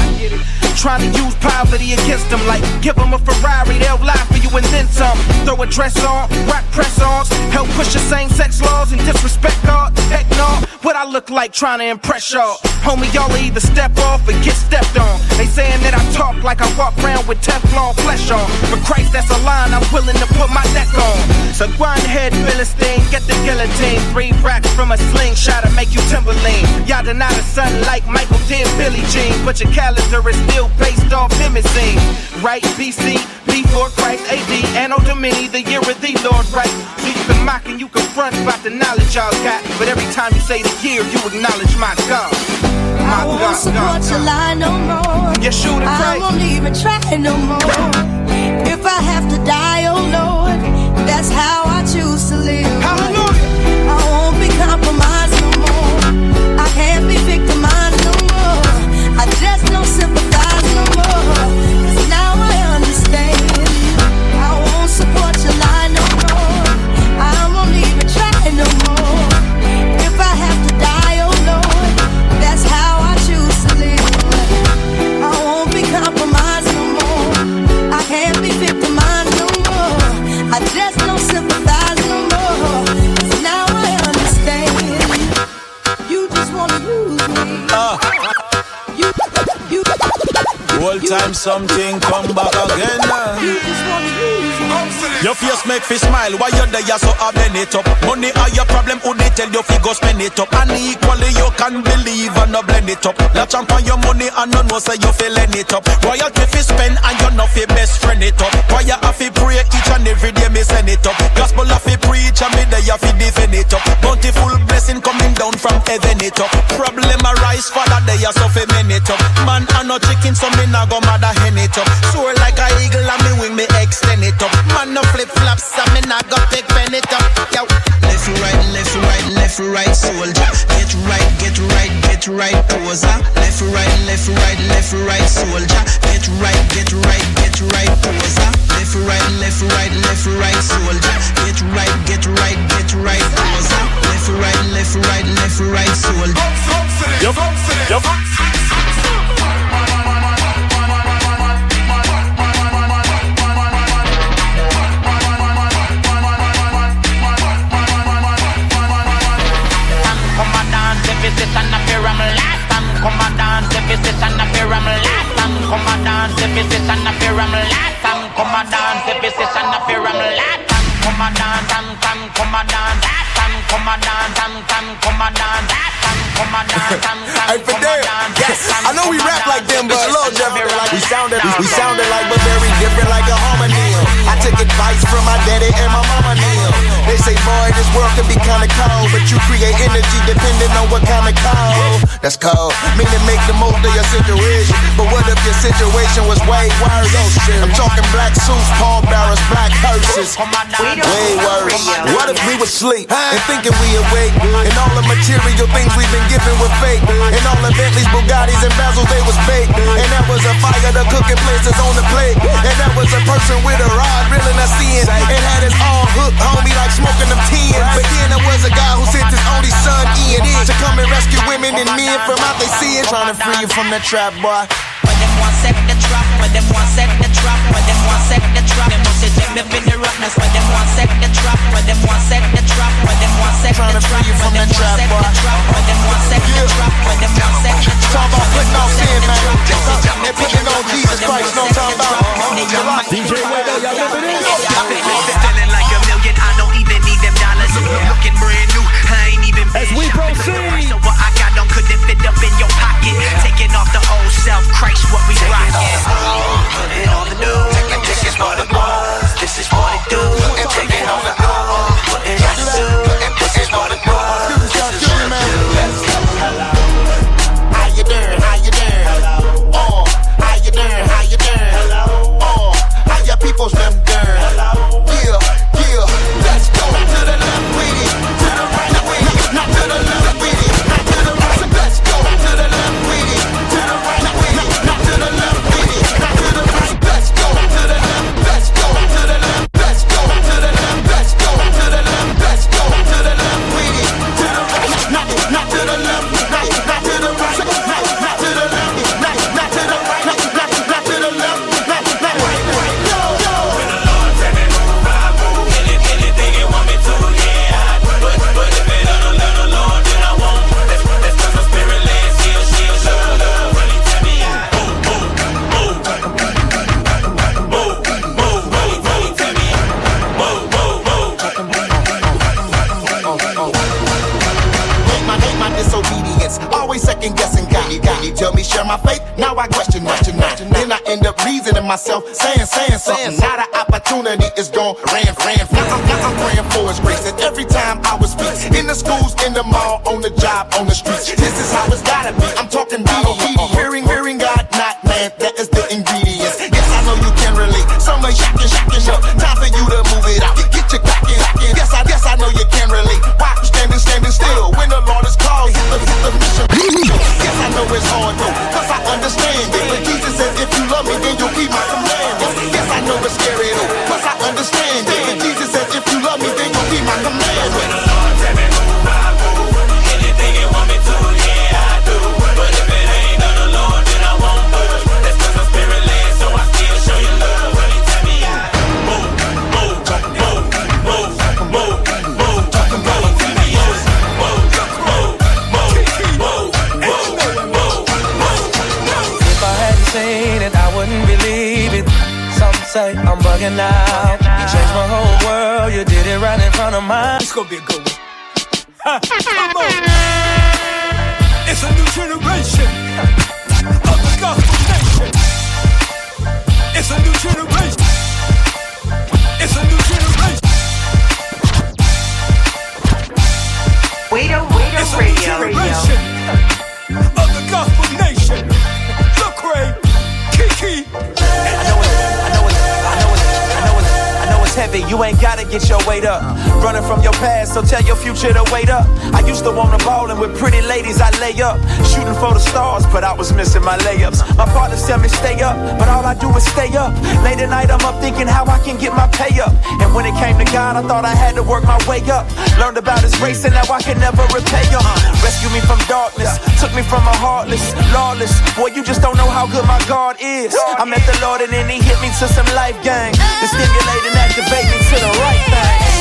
Trying to use poverty against them, like give them a Ferrari, they'll lie for you and then some. Throw a dress on, rock press-ons, help push the same-sex laws and disrespect God. Heck no, what I look like trying to impress y'all. Homie, y'all either step off or get stepped on. They saying that I talk like I walk around with Teflon flesh on. For Christ, that's a line I'm willing to put my neck on. So go on ahead, Philistine, get the guillotine. 3 racks from a slingshot to make you Timberline. Y'all deny the sun like Michael did Billie Jean, but your calendar is still based off limousine. Right, BC, before Christ, AD, Anno Domini, the year of the Lord, right? So you can mock and you can front about the knowledge y'all got, but every time you say the year, you acknowledge my God. I won't support your lie no more. I won't even try no more. If I have to die, oh Lord, that's how I choose to live. Hallelujah. I won't be compromised no more. I can't be victimized no more. I just don't sympathize no more. Cause now I understand. I won't support your lie no more. I won't even try no more. If I have to die, oh Lord, that's how I choose to live. I won't be compromised no more. I can't be victimized no more. I just don't sympathize no more. Cause now I understand. You just wanna use me. Whole time something come back again. You just wanna use me. Your face make me smile, why you there so I blend it up. Money are your problem, who they tell you fi go spend it up. And equally you can believe and no blend it up. La champ on your money and no know say you feeling it up. Royalty fi spend and you no fi best friend it up. Why you have fi pray each and every day me send it up. Gospel have fi preach and me there you fi defend it up. Bountiful blessing coming down from heaven it up. Problem arise, Father there you so fi mend it up. Man and no chicken so me nah go mother hen it up. Soar like a eagle and me wing me extend it up. Man no flip flops and me nah go take pen it up. Yo. Left right, left right, left right soldier. Get right, get right, get right poser. Left right, left right, left right soldier. Get right, get right, get right poser. Left right, left right, left right soldier. Get right, get right, get right poser. Left right, left right, left right soldier. Yup, yup. Deficit and a fear I'm last and come and dance. Deficit and a fear I'm last and come and dance. Deficit and a fear I'm last and come and dance. Deficit and a fear I'm last and come and dance and come and dance and come and dance and come and dance and come and dance and hey, for them, yes, I know we rap like them, but a little different. Like we sounded like, but very different, like a harmony. I took advice from my daddy and my mama now. They say, boy, this world can be kinda cold, but you create energy depending on what kind of cold. That's cold, meaning make the most of your situation. But what if your situation was way worse? I'm talking black suits, Paul Barrels, black purses. Way worse. What if we would sleep and thinking we awake, and all the material things we've been given were fake, and all the Bentleys, Bugattis, and Bezels, they was fake, and that was a fire, the cooking places on the plate, and that was a person with a rod reeling us in, and had his arm hooked, homie, like smoking them 10. But then there was a guy who sent his only son in to come and rescue women and men from out they sin, trying to free you from that trap, boy. But them want set the trap, but them want set the trap, but them want set the trap. Them want to take me in the roughness, but them want set the trap, but them want set the trap, but them want set the trap, but them want set the trap, but them want set the trap, but them want set the trap. Talk about putting off sin, man. They're putting on Jesus Christ, no talking about DJ Wado, y'all remember this? Feeling like a million, I don't even need them dollars. Looking brand new, I ain't even been. As we proceed, so what I got on couldn't fit up in your pocket. Taking off the old self, Christ, what we rockin'. Put it on the news. This is what it was. This is what it do. Take it on the old. Put it on the news. This is what it was. This is what it do. How you doing? How you doing? Oh, how you doing? How you doing? Oh, how your people's them doing? Yeah, yeah. Let's go to the left with it, to the right with it, not to the left with it, not to the right. Let's go to the left with it, to the right with it, not to the left with it, not to the right. Let's go to the left. Let's go to the left. Let's go to the left. Let's go to the left. Let's go to the left with it, to the right, not to the left, not to the right, not to the left, not to the right, not to the left, not right, right. Go, go. When the Lord tell me move, I move. Anything you want me to, yeah, I do. But if it don't let the Lord, then I won't. That's 'cause my spirit led, still love. When he tell me I move. When he tell me Hate my disobedience, always second guessing. Got you tell me share my faith, now I question. Then I end up reasoning myself, saying something. Now the opportunity is gone, ran. Now I'm praying for His grace, and every time I would speak in the schools, in the mall, on the job, on the streets. This is how it's gotta be. I'm talking hearing God, not man. That is the ingredients. Yes, I know you can relate. Some are shocking up. Time for you to move it out. Get your cracking. Yes, I know you can relate. Why standing still when the Lord is called? Hit the mission. Yes, I know it's hard though, 'cause I understand it. But Jesus said, if you love me, then you'll keep my commandments. Yes, I know it's scary though, 'cause I understand it. But Jesus said, if you love me, then you'll keep my commandments. When the Lord tell me move, I move. Anything you want me to, yeah, I do. But if it ain't of the Lord, then I won't budge. That's 'cause my spirit led, so I still show you love. When he tell me I move. Talking about he tell me yes. If I hadn't seen it, I wouldn't believe it. Some say I'm bugging out. You changed my whole world, you did it right in front of mine. It's gonna be a good one. Come on. It's a new generation of the gospel nation. It's a new generation. It's a new generation. Wado It's a new Radio. generation of the gospel nation. Look, Ray, Kiki. I know it's heavy, you ain't gotta get your weight up. Running from your past, so tell your future to wait up. I used to wanna ball and with pretty ladies I lay up. Shooting for the stars, but I was missing my layups. My partners tell me stay up, but all I do is stay up. Late at night I'm up thinking how I can get my pay up. And when it came to God, I thought I had to work my way up. Learned about His grace and now I can never repay Him. Rescue me from darkness, took me from a heartless, lawless. Boy, you just don't know how good my God is. I met the Lord and then He hit me to some life gang. To stimulate and activate me to the right thing.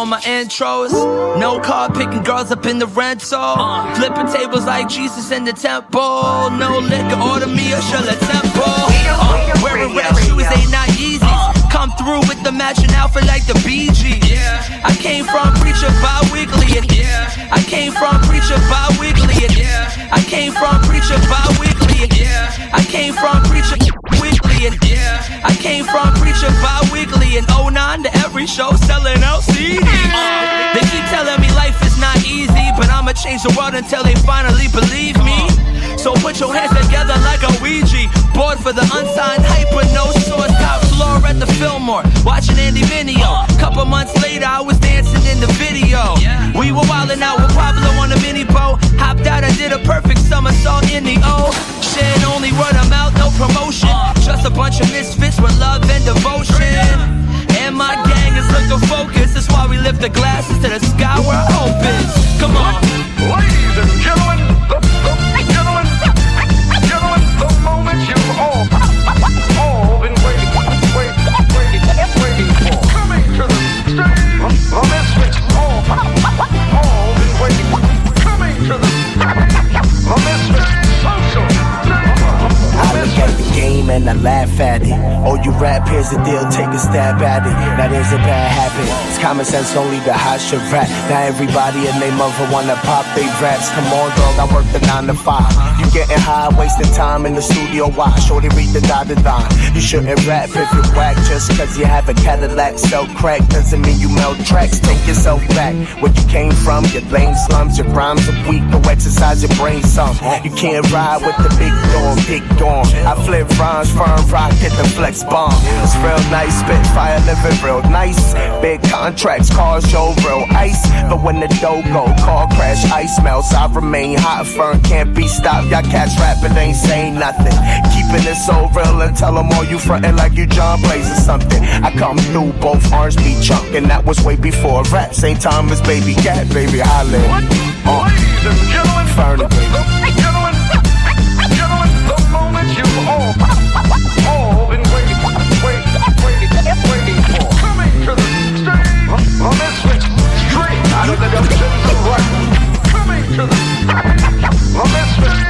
on my intros. No car, picking girls up in the rental. Flipping tables like Jesus in the temple. No liquor, order me a Shirley Temple. Wearing red shoes, they not Yeezys. Come through with the matching outfit like the Bee Gees. I came from preacher bi-weekly and I came from preacher bi-weekly and I came from preacher bi-weekly and I came from preacher weekly and I came from preacher bi-weekly and 09 to every show selling out CDs. They keep telling me life is not easy, but I'ma change the world until they finally believe me. So put your hands together like a Ouija. Bored for the unsigned hype with no source. Top floor at the Fillmore, watching Andy Mineo. Couple months later, I was dancing in the video. We were wildin' out with Pablo on a mini boat. Hopped out, I did a perfect somersault in the ocean. Only word of mouth, no promotion. Just a bunch of misfits with love and devotion. And my gang is looking focused. That's why we lift the glasses to the sky where hope is. Come on. Ladies and gentlemen, the moment you've all been waiting for. Coming to the stage, the misfits, all been waiting for. Coming to the misfits, social. I look at the game and I laugh at it. Oh, you rap, here's the deal, take a stab at it. That is a bad habit. It's common sense, only the hot should rap. Now everybody and they mother wanna pop they raps. Come on, dog, I work the 9 to 5. You getting high, wasting time in the studio. Why? Shorty read the dotted line. You shouldn't rap if you're whack. Just cause you have a Cadillac, sell crack doesn't mean you melt tracks. Take yourself back. Where you came from, your lame slums, your rhymes are weak. Go exercise your brain some. You can't ride with the big dog, big dog. I flip rhymes, firm rock, hit the flex bomb. It's real nice, spit fire, living real nice. Big contracts, cars show real ice. But when the dough go, car crash, ice melts. I remain hot, firm, can't be stopped. Y'all cats rapping, ain't saying nothing. Keeping it so real and tell them all you frontin' like you John Blaze or something. I come through, both arms be chunkin'. That was way before rap. Same time as Baby Cat, baby, holla. Ladies and gentlemen, Fernie, baby. Gentlemen, the moment you've all been waiting for. Coming to the stage, the misfits, straight out of the dungeons of rap. Coming to the misfits,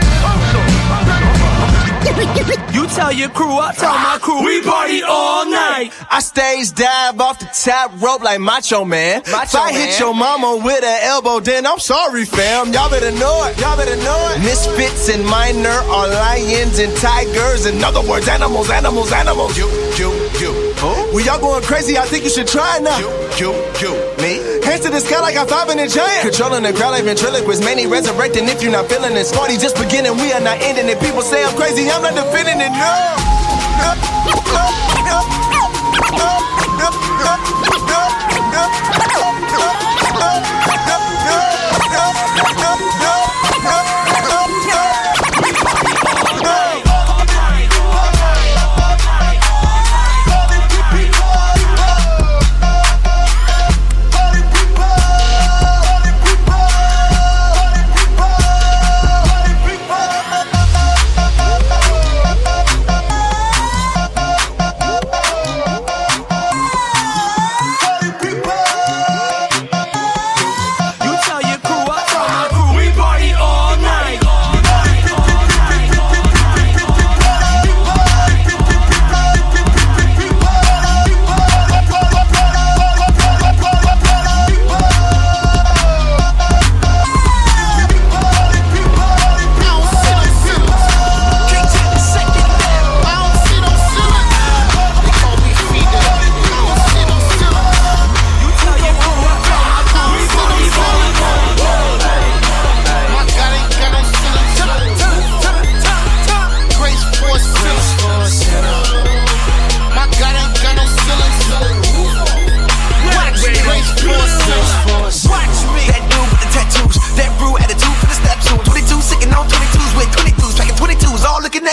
You tell your crew, I tell my crew, we party all night. I stage dive off the top rope like Macho Man. If I hit your mama with an elbow, then I'm sorry, fam. Y'all better know it. Misfits and minor are lions and tigers. In other words, animals. You. Well, y'all going crazy, I think you should try it now. You. Me? Hands to the sky like I'm 5-inch giant. Controlling the crowd like ventriloquist. Many resurrecting if you're not feeling it. Smarty just beginning, we are not ending it. People say I'm crazy, I'm not defending it, no.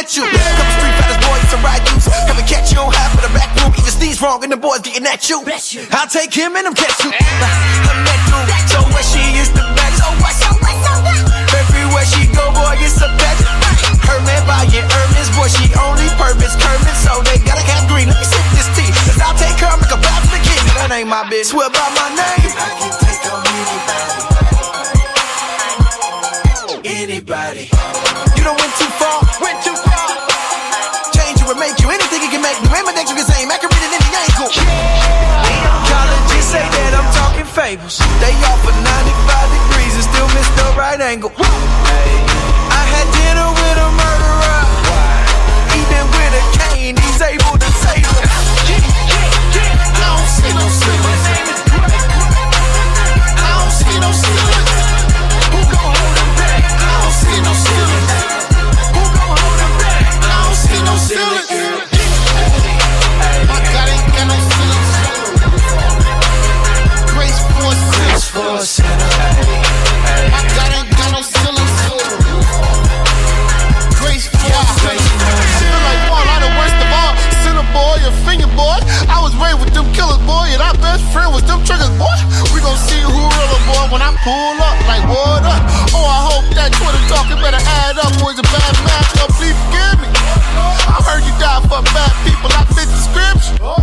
at you. Couple street fighters, boys, some ride dudes. Come and catch you on half of the back room. Even sneeze wrong and the boys getting at you. I'll take him and them catch you. I'm that dude. So where she is the best. Everywhere she go, boy, it's a bet. Her man buying Hermes, boy, she only purpose Kermit. So they gotta have green. Let me sip this tea. Cause I'll take her, make a bow to the king. That ain't my bitch. Swear by my name. anybody. You don't went too far, change you and make you anything it can make you. Remember that you can say, I can read it in the ankle. Colleges say that I'm talking fables. They offer 95 degrees and still miss the right angle. I had dinner with a murderer. Even with a cane, he's able to save him. I don't see no ceilings. I don't see no ceilings. Who gon' hold him back? I don't see no ceilings. Who gon' hold him back? I don't see no ceilings. My God ain't got no ceilings. Grace for a sinner. My God ain't got no ceilings. Grace for a sinner. Feel like one, I'm the worst of all. Sinner boy, a finger boy. I was raised with them killers, boy, and our best friend was them triggers, boy. We gon' see who realer, boy, when I pull up, like what up? Oh, I hope that Twitter talking better add up, boy, it's a bad match, so please forgive me. I heard you die for bad people, I fit the scripture. Oh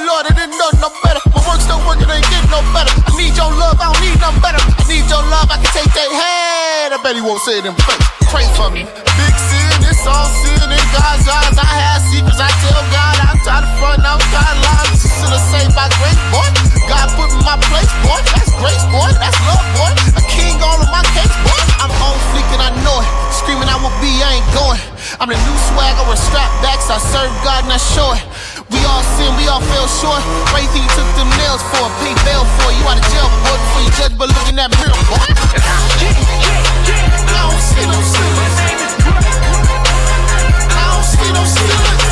Lord, I didn't know no better. My work's still working, ain't getting no better. I need your love, I don't need nothing better. I need your love, I can take that head. I bet he won't say it in face. Pray for me. Big sin, it's all sin in God's eyes. I have secrets, I tell God outside the front, outside lines. This is saved by grace, boy. God put me in my place, boy. That's grace, boy. That's love, boy. A king all of my case, boy. I'm on fleek and I know it. Screaming I will be, I ain't going. I'm the new swag over strap backs. I serve God and I show it. We all sin, we all fell short. Crazy you took them nails for, pay bail for. You out of jail, boy, before you judge, but look in that mirror, boy. I don't see no ceilings. I don't see no ceilings.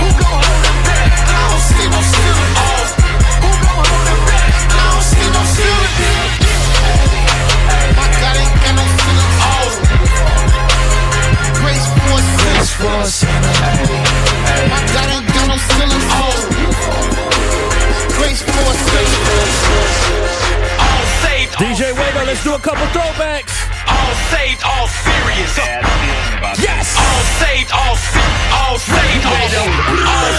Who gon' hold him back? I don't see no ceilings. Who gon' hold him back? I don't see no ceilings. My God ain't got no ceilings. Grace for a sinner. My God ain't got no ceilings. Grace for a sinner. All saved. DJ Wago, let's do a couple throwbacks. All saved, all serious. Yes. All saved, all serious. All saved, all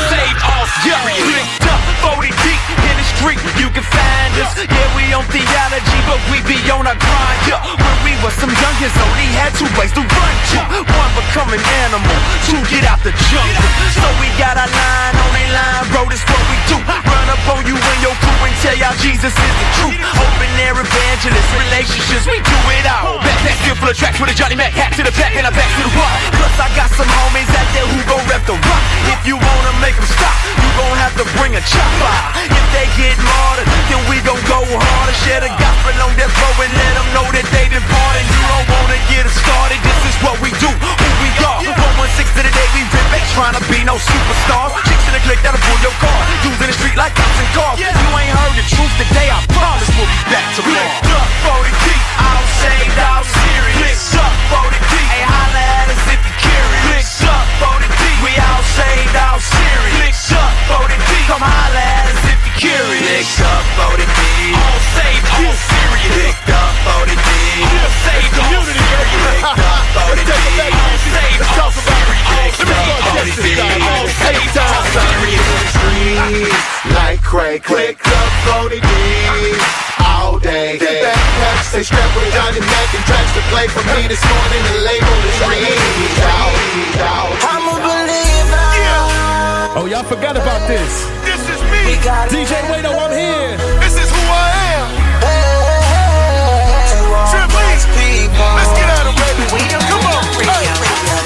saved, all serious. Licked up, 40 deep in the street, you can find us. Yeah, we on theology, but we be on our grind. Yeah, when we were some youngins, only had 2 ways to run. One, become an animal. 2, get out the jungle. So we got our line on a line, bro, this what we do. Run up on you and your crew and tell y'all Jesus is the truth. Open air evangelist, relationships, we do it all. Backpack still full of tracks with a Johnny Mac hat to the back and I back to the rock. Plus I got some homies out there who gon' rep the rock. If you wanna make them stop, you gon' have to bring a chopper. If they get martyred, then we gon' go harder. Share the gospel on their flow and let them know that they departed. You don't wanna get us started, this is what we do, who we are. 116 to the day we rip, ain't trying to be no superstars. Chicks in the click that'll pull your car, using the street like cops and cars. You ain't heard the truth today, I promise we'll be back tomorrow. Licked up, 40 deep, all saved, all serious. Licked up, 40 deep, hey, holla at us if you curious. Licked up, 40 deep, we all saved, all serious. Licked up, 40 deep, come holla at us if you curious. Licked up, 40 deep, all saved, all serious. Licked up, 40 deep, all saved, all serious. Licked up, 40 deep, all saved, all serious. Licked up, 40 deep, all saved, all serious. Like crack, click up 40 D's all day. Backpacks, stay strapped with Johnny Mac and tracks to play for me this morning and label the street. I'm a believer. Oh, y'all forgot about this. This is me. DJ Wago, I'm here. This is who I am. Let's get at 'em, baby. Come on.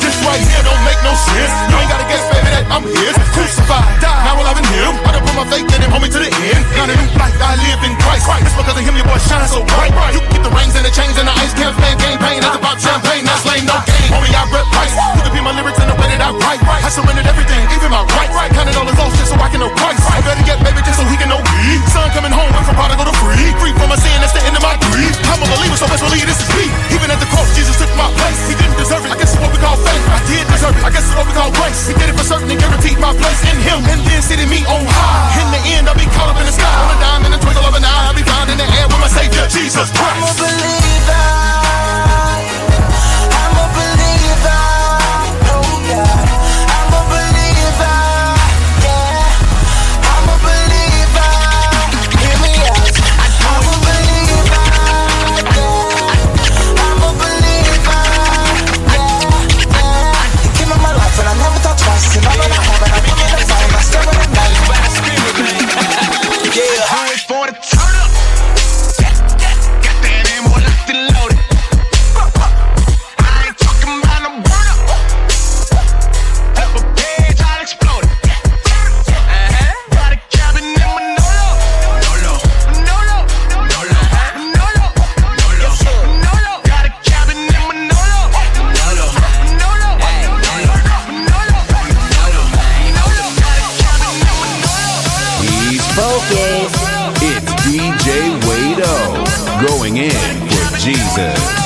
This right here don't make no sense. You ain't gotta guess, baby, that I'm his. Crucified, died, now we're loving him. I done put my faith in him, homie, to the end. Got a new life, I live in Christ. It's because of him, your boy shine so bright. You can get the rings and the chains and the ice can't fan campaign. That's about champagne, that's lame, no game. Homie, I rep Christ. You can be my lyrics in the way that I write. I surrendered everything, even my rights. Counted all his lost just so I can know Christ. I better get, baby, just so he can know me. Son coming home, went from prodigal to free. Free from my sin, that's the end of my grief. I'm a believer, so best believe this is me. Even at the cross, Jesus took my place. He didn't deserve it, I guess it's what we call faith. I did deserve it, I guess it's what we call grace. He did it for certain and guaranteed my place in him. And then sitting me on high. In the end, I'll be caught up in the sky. On a dime and a twinkle of an eye, I'll be found in the air with my Savior, Jesus Christ. I'm a believer. I'm a believer. Oh God. I'm a believer. Yeah. I'm a believer. Hear me out. I'm a believer. Yeah. Jesus.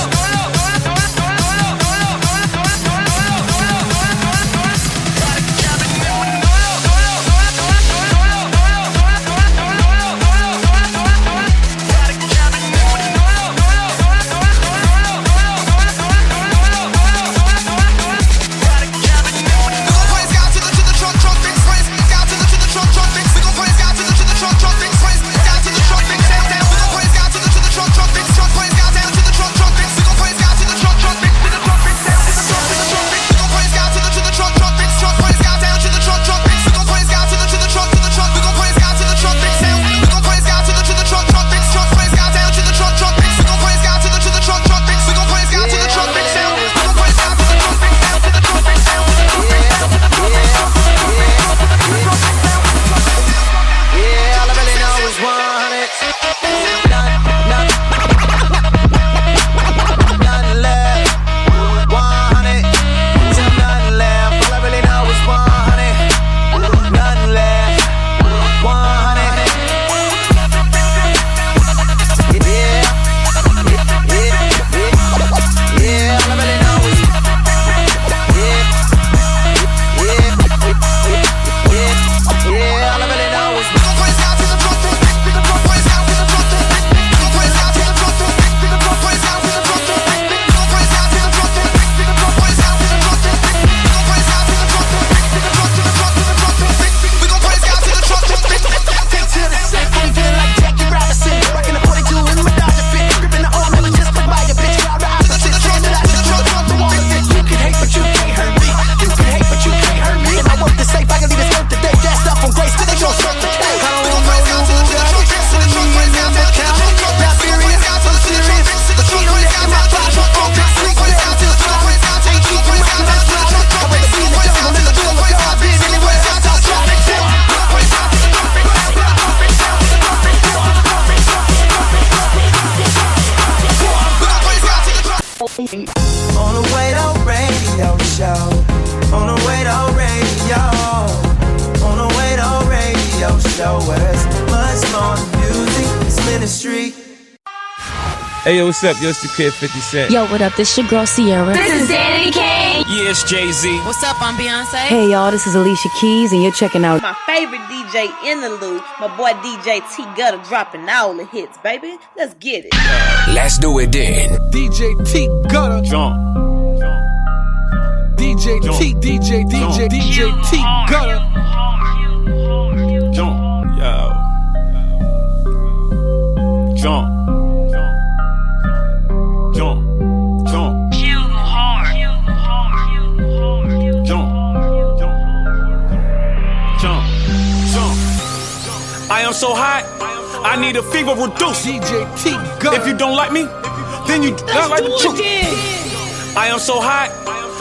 On the Wado Radio Show. On the Wado Radio. On the Wado Radio Show. Where it's much more than music, it's ministry. Hey, yo, what's up? Yo, it's the kid 50 Cent. Yo, what up? This your girl Sierra. This is Danny K. Yeah, it's Jay-Z. What's up? I'm Beyonce. Hey, y'all, this is Alicia Keys, and you're checking out my favorite DJ in the loop, my boy DJ T Gutter, dropping all the hits, baby. Let's get it. Let's do it then. DJ T Gutter. Jump. DJ T Gutter. Jump. Yo. Jump. I am so hot, I need a fever reduce. DJ T Gutter. If you don't like me, then you don't like the truth. I am so hot,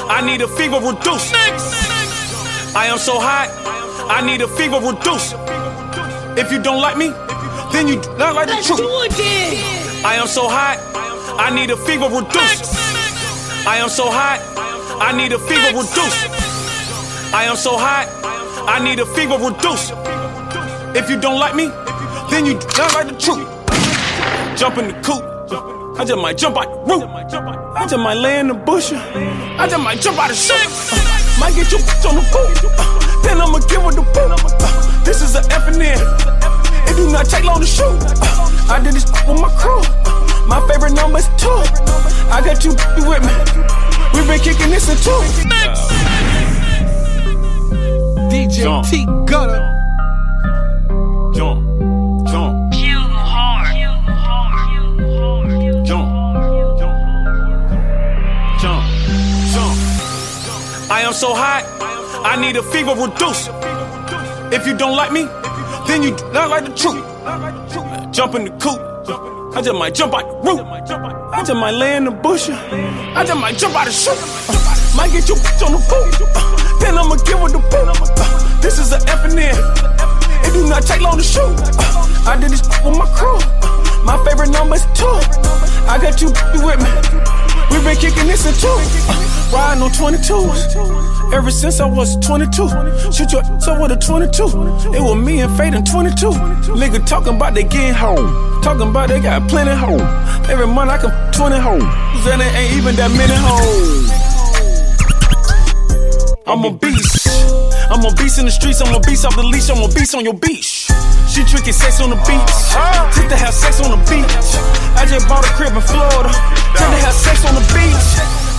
I need a fever reduce. I am so hot, I need a fever reduce. If you don't like me, then you don't like the truth. I am so hot, I need a fever reduce. I am so hot, I need a fever reduce. I am so hot, I need a fever reduce. If you don't like me, then you don't like the truth. Jump in the coop, I just might jump out the roof. I just might lay in the bush, I just might jump out the shit. Might get your bitch on the boot, then I'ma give her the boot. This is an F and N, it do not take long to shoot. I did this with my crew, my favorite number is 2. I got you with me, we been kicking this in 2. DJ Jump. T Gutter. Jump. I am so hot, I need a fever reduce. If you don't like me, then you don't like the truth. Jump in the coop, I just might jump out the roof. I just might lay in the bush, I just might jump out the shoot. Might get your bitch on the boot, then I'ma give her the boot. This is an F and N, it do not take long to shoot. I did this with my crew, my favorite number is 2. I got you with me, We been kicking this in two. Riding on 22s. Ever since I was 22. Shoot your ass up with a 22. It was me and Fade in 22. Nigga talking about they getting home. Talking about they got plenty home. Every month I can 20 hoes. And it ain't even that many hoes. I'm a beast. I'm a beast in the streets. I'm a beast off the leash. I'm a beast on your beach. She tricking sex on the beach. Tend to have sex on the beach. I just bought a crib in Florida. Tend to have sex on the beach.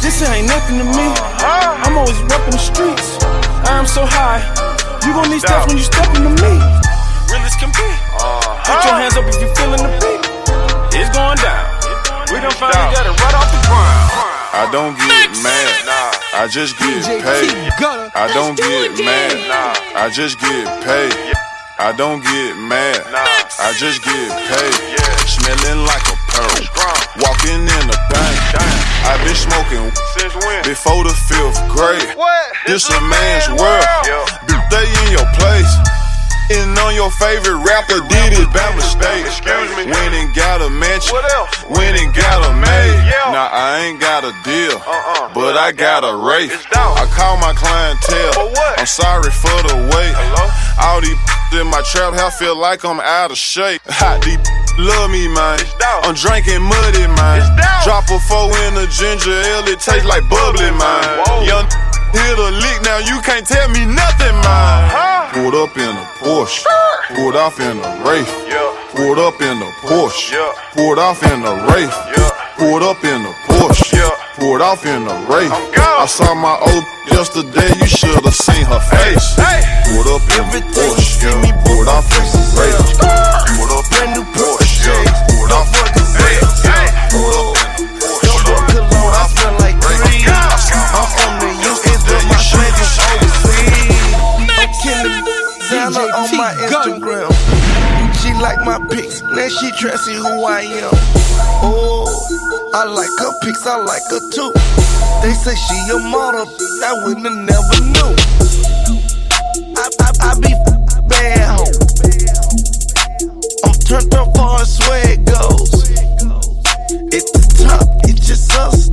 This ain't nothing to me. I'm always repping the streets. I'm so high. You gon' need steps when you step into me. Real as can be. Put your hands up if you feeling the beat. It's going down. We done finally got it right off the ground. I don't get mad, I just get paid. I don't get mad, I just get paid. I don't get mad, I just get paid. Smelling like a pearl, walking in the bank. I've been smoking since when? Before the 5th grade. This a man's world, stay in your place. And on your favorite rapper did it by mistake. Excuse me. Went and got a mansion. What else? Went and got a maid. Nah, I ain't got a deal, but I got a rate. I call my clientele. For what? I'm sorry for the wait. Hello? All these in my trap house feel like I'm out of shape. Hot deep. Love me, man. I'm drinking muddy, man. Drop a 4 in a ginger ale, it tastes like bubbly, man. Young hit a lick, now you can't tell me nothing, man. Pulled up in a Porsche, pulled off in a Wraith. Pulled up in a Porsche, pulled off in a Wraith. Pulled up in a Porsche, pulled off in a Wraith. I saw my old yesterday, you should've seen her face. Pulled up in a Porsche, pulled off in a Wraith. Pulled up in a Porsche, pulled off in a Wraith. Pulled up in a Porsche, pulled off in a Wraith. I'm from the US, but my baby's overseas. I'm killing Zana on my Instagram. She like my pics, now she try to see who I am. Oh, I like her pics, I like her too. They say she a model, I wouldn't have never knew. I be bad home. I'm turned up far as swag goes. At the top, it's just us.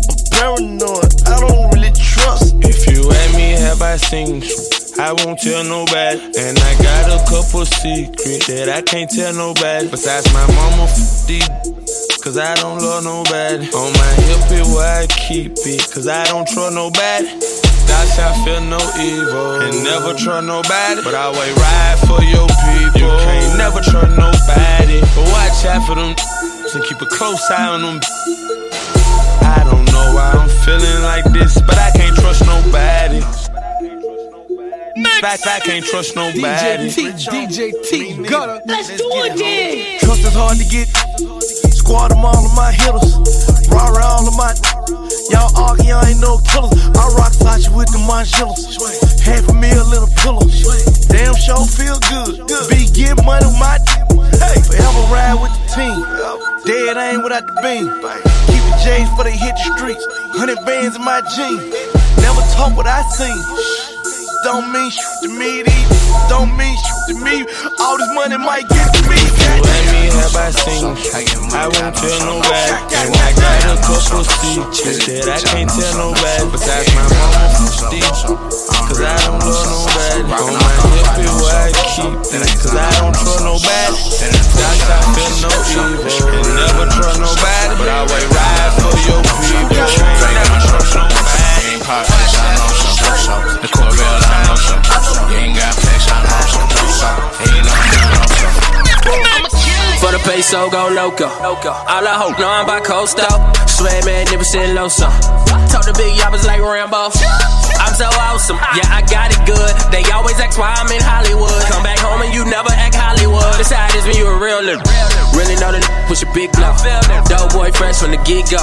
I'm paranoid, I don't really trust. If you ask me, have I seen you? I won't tell nobody. And I got a couple secrets that I can't tell nobody. Besides my mama, cause I don't love nobody. On my hip is where I keep it, cause I don't trust nobody. That's I feel no evil, and never trust nobody. But I always ride for your people. You can't never trust nobody. But watch out for them and keep a close eye on them. I don't know why I'm feeling like this, but I can't trust nobody. I can't trust nobody. DJ T Gutter. Let's do it then. Trust is hard to get. Squad them all of my hitters. Raw all of my. Y'all argue, y'all ain't no killers. I rock Sachi with the Manchillas. $500,000 in a pillow. Damn sure feel good. Be getting money with my. Hey, forever ride with the team. Dead ain't without the beam. Keep the J's for they hit the streets. 100 bands in my jeans. Never talk what I seen. Don't mean shoot to me, don't mean shoot to me. All this money might get to me. Let me have I seen I won't tell nobody. And I got a couple secrets that I can't tell nobody. Besides my mama, cause I don't love nobody. On my hip is where I keep it, cause I don't trust nobody. That's I feel no evil, and never trust nobody. But I always ride for your people, never trust nobody. The Corvette, I know some. You ain't got flex, I know some. Ain't no for the peso, go loco. All I hope, know I'm by coast out. Swear magnificent Loso. Talk to big yappers like Rambo. I'm so awesome, yeah, I got it good. They always ask why I'm in Hollywood. Come back home and you never act Hollywood. This how it is when you a real nigga. Really know the push a big blow. Dope boy fresh from the get-go.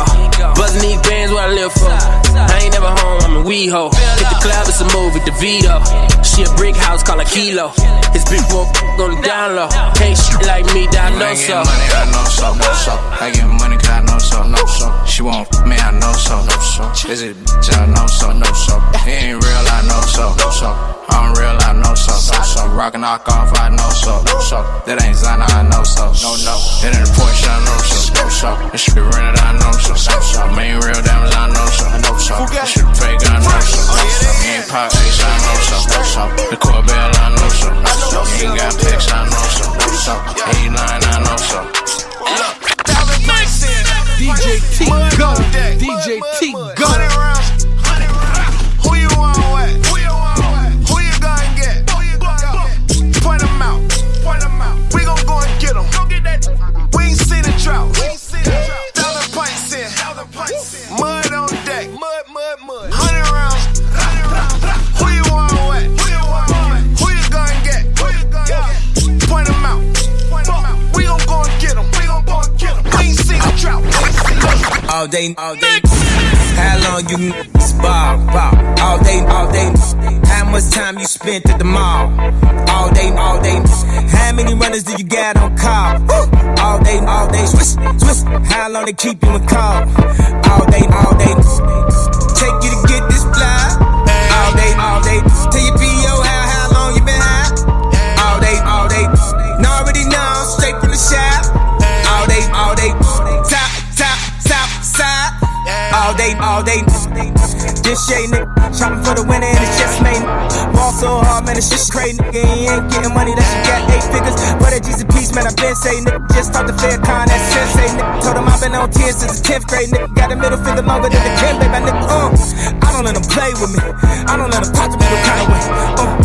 Buzzing these bands what I live for. I ain't never home, I'm in WeHo. Hit the club, it's a movie, DeVito. She a brick house, call a kilo. His big boy on the down low. Ain't shit like me, down no so. Money, I know so, no so. I get money, cause I know so, no so. She want me, I know so, no so. This is bitch, I know so, no so. He ain't real, I know so, no so. I'm real, I know so, no so. rockin' knock off, I know so. That ain't Zana, I know so. No. That ain't a Porsche, I know so. That shit be rented, I know so. Main real diamonds, I know so. That shit fake, I know so. You ain't pop ace, I know so. The Corbell, I know so. You ain't got pics, I know so. Ain't lying, I know so. DJ T Gunner, DJ T Gunner. Who you want with? Who you gonna get? Point them out. We gon' go and get them. We ain't see the drought. 1,000 pints in. Mud on deck. 100 rounds. Who you want with? Who you gonna get? Point them out. We gon' go and get them. We ain't see the drought. All day. How long you ball? All day. How much time you spent at the mall? All day. How many runners do you got on call? All day. Swiss. How long they keep you in call? All day. Take you to get this fly. All day. Tell your P.O. how long you been high? All day. Know already know, straight from the shop. All day. Top, side. All day. This shade, nigga. Shopping for the winner and it's just made. Ball so hard, man, it's just crazy, nigga. He ain't getting money, that shit got 8 figures. But that G's a piece, man, I been saying, nigga. Just talked to Fair Con, that sensei, nigga. Told him I've been on 10 since the 10th grade, nigga. Got a middle finger longer than the Ken, baby, nigga. I don't let them play with me. I don't let them talk to me no kind of way.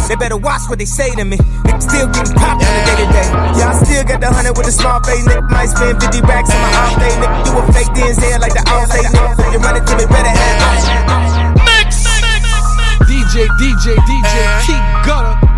They better watch what they say to me. Nigga still getting popped on the day to day. Yeah, I still got the 100 with the small face, nigga. Might spend 50 racks on my off day, nigga. You a fake DNZ like the all day, nigga. You run it to me, better have DJ T Gunner.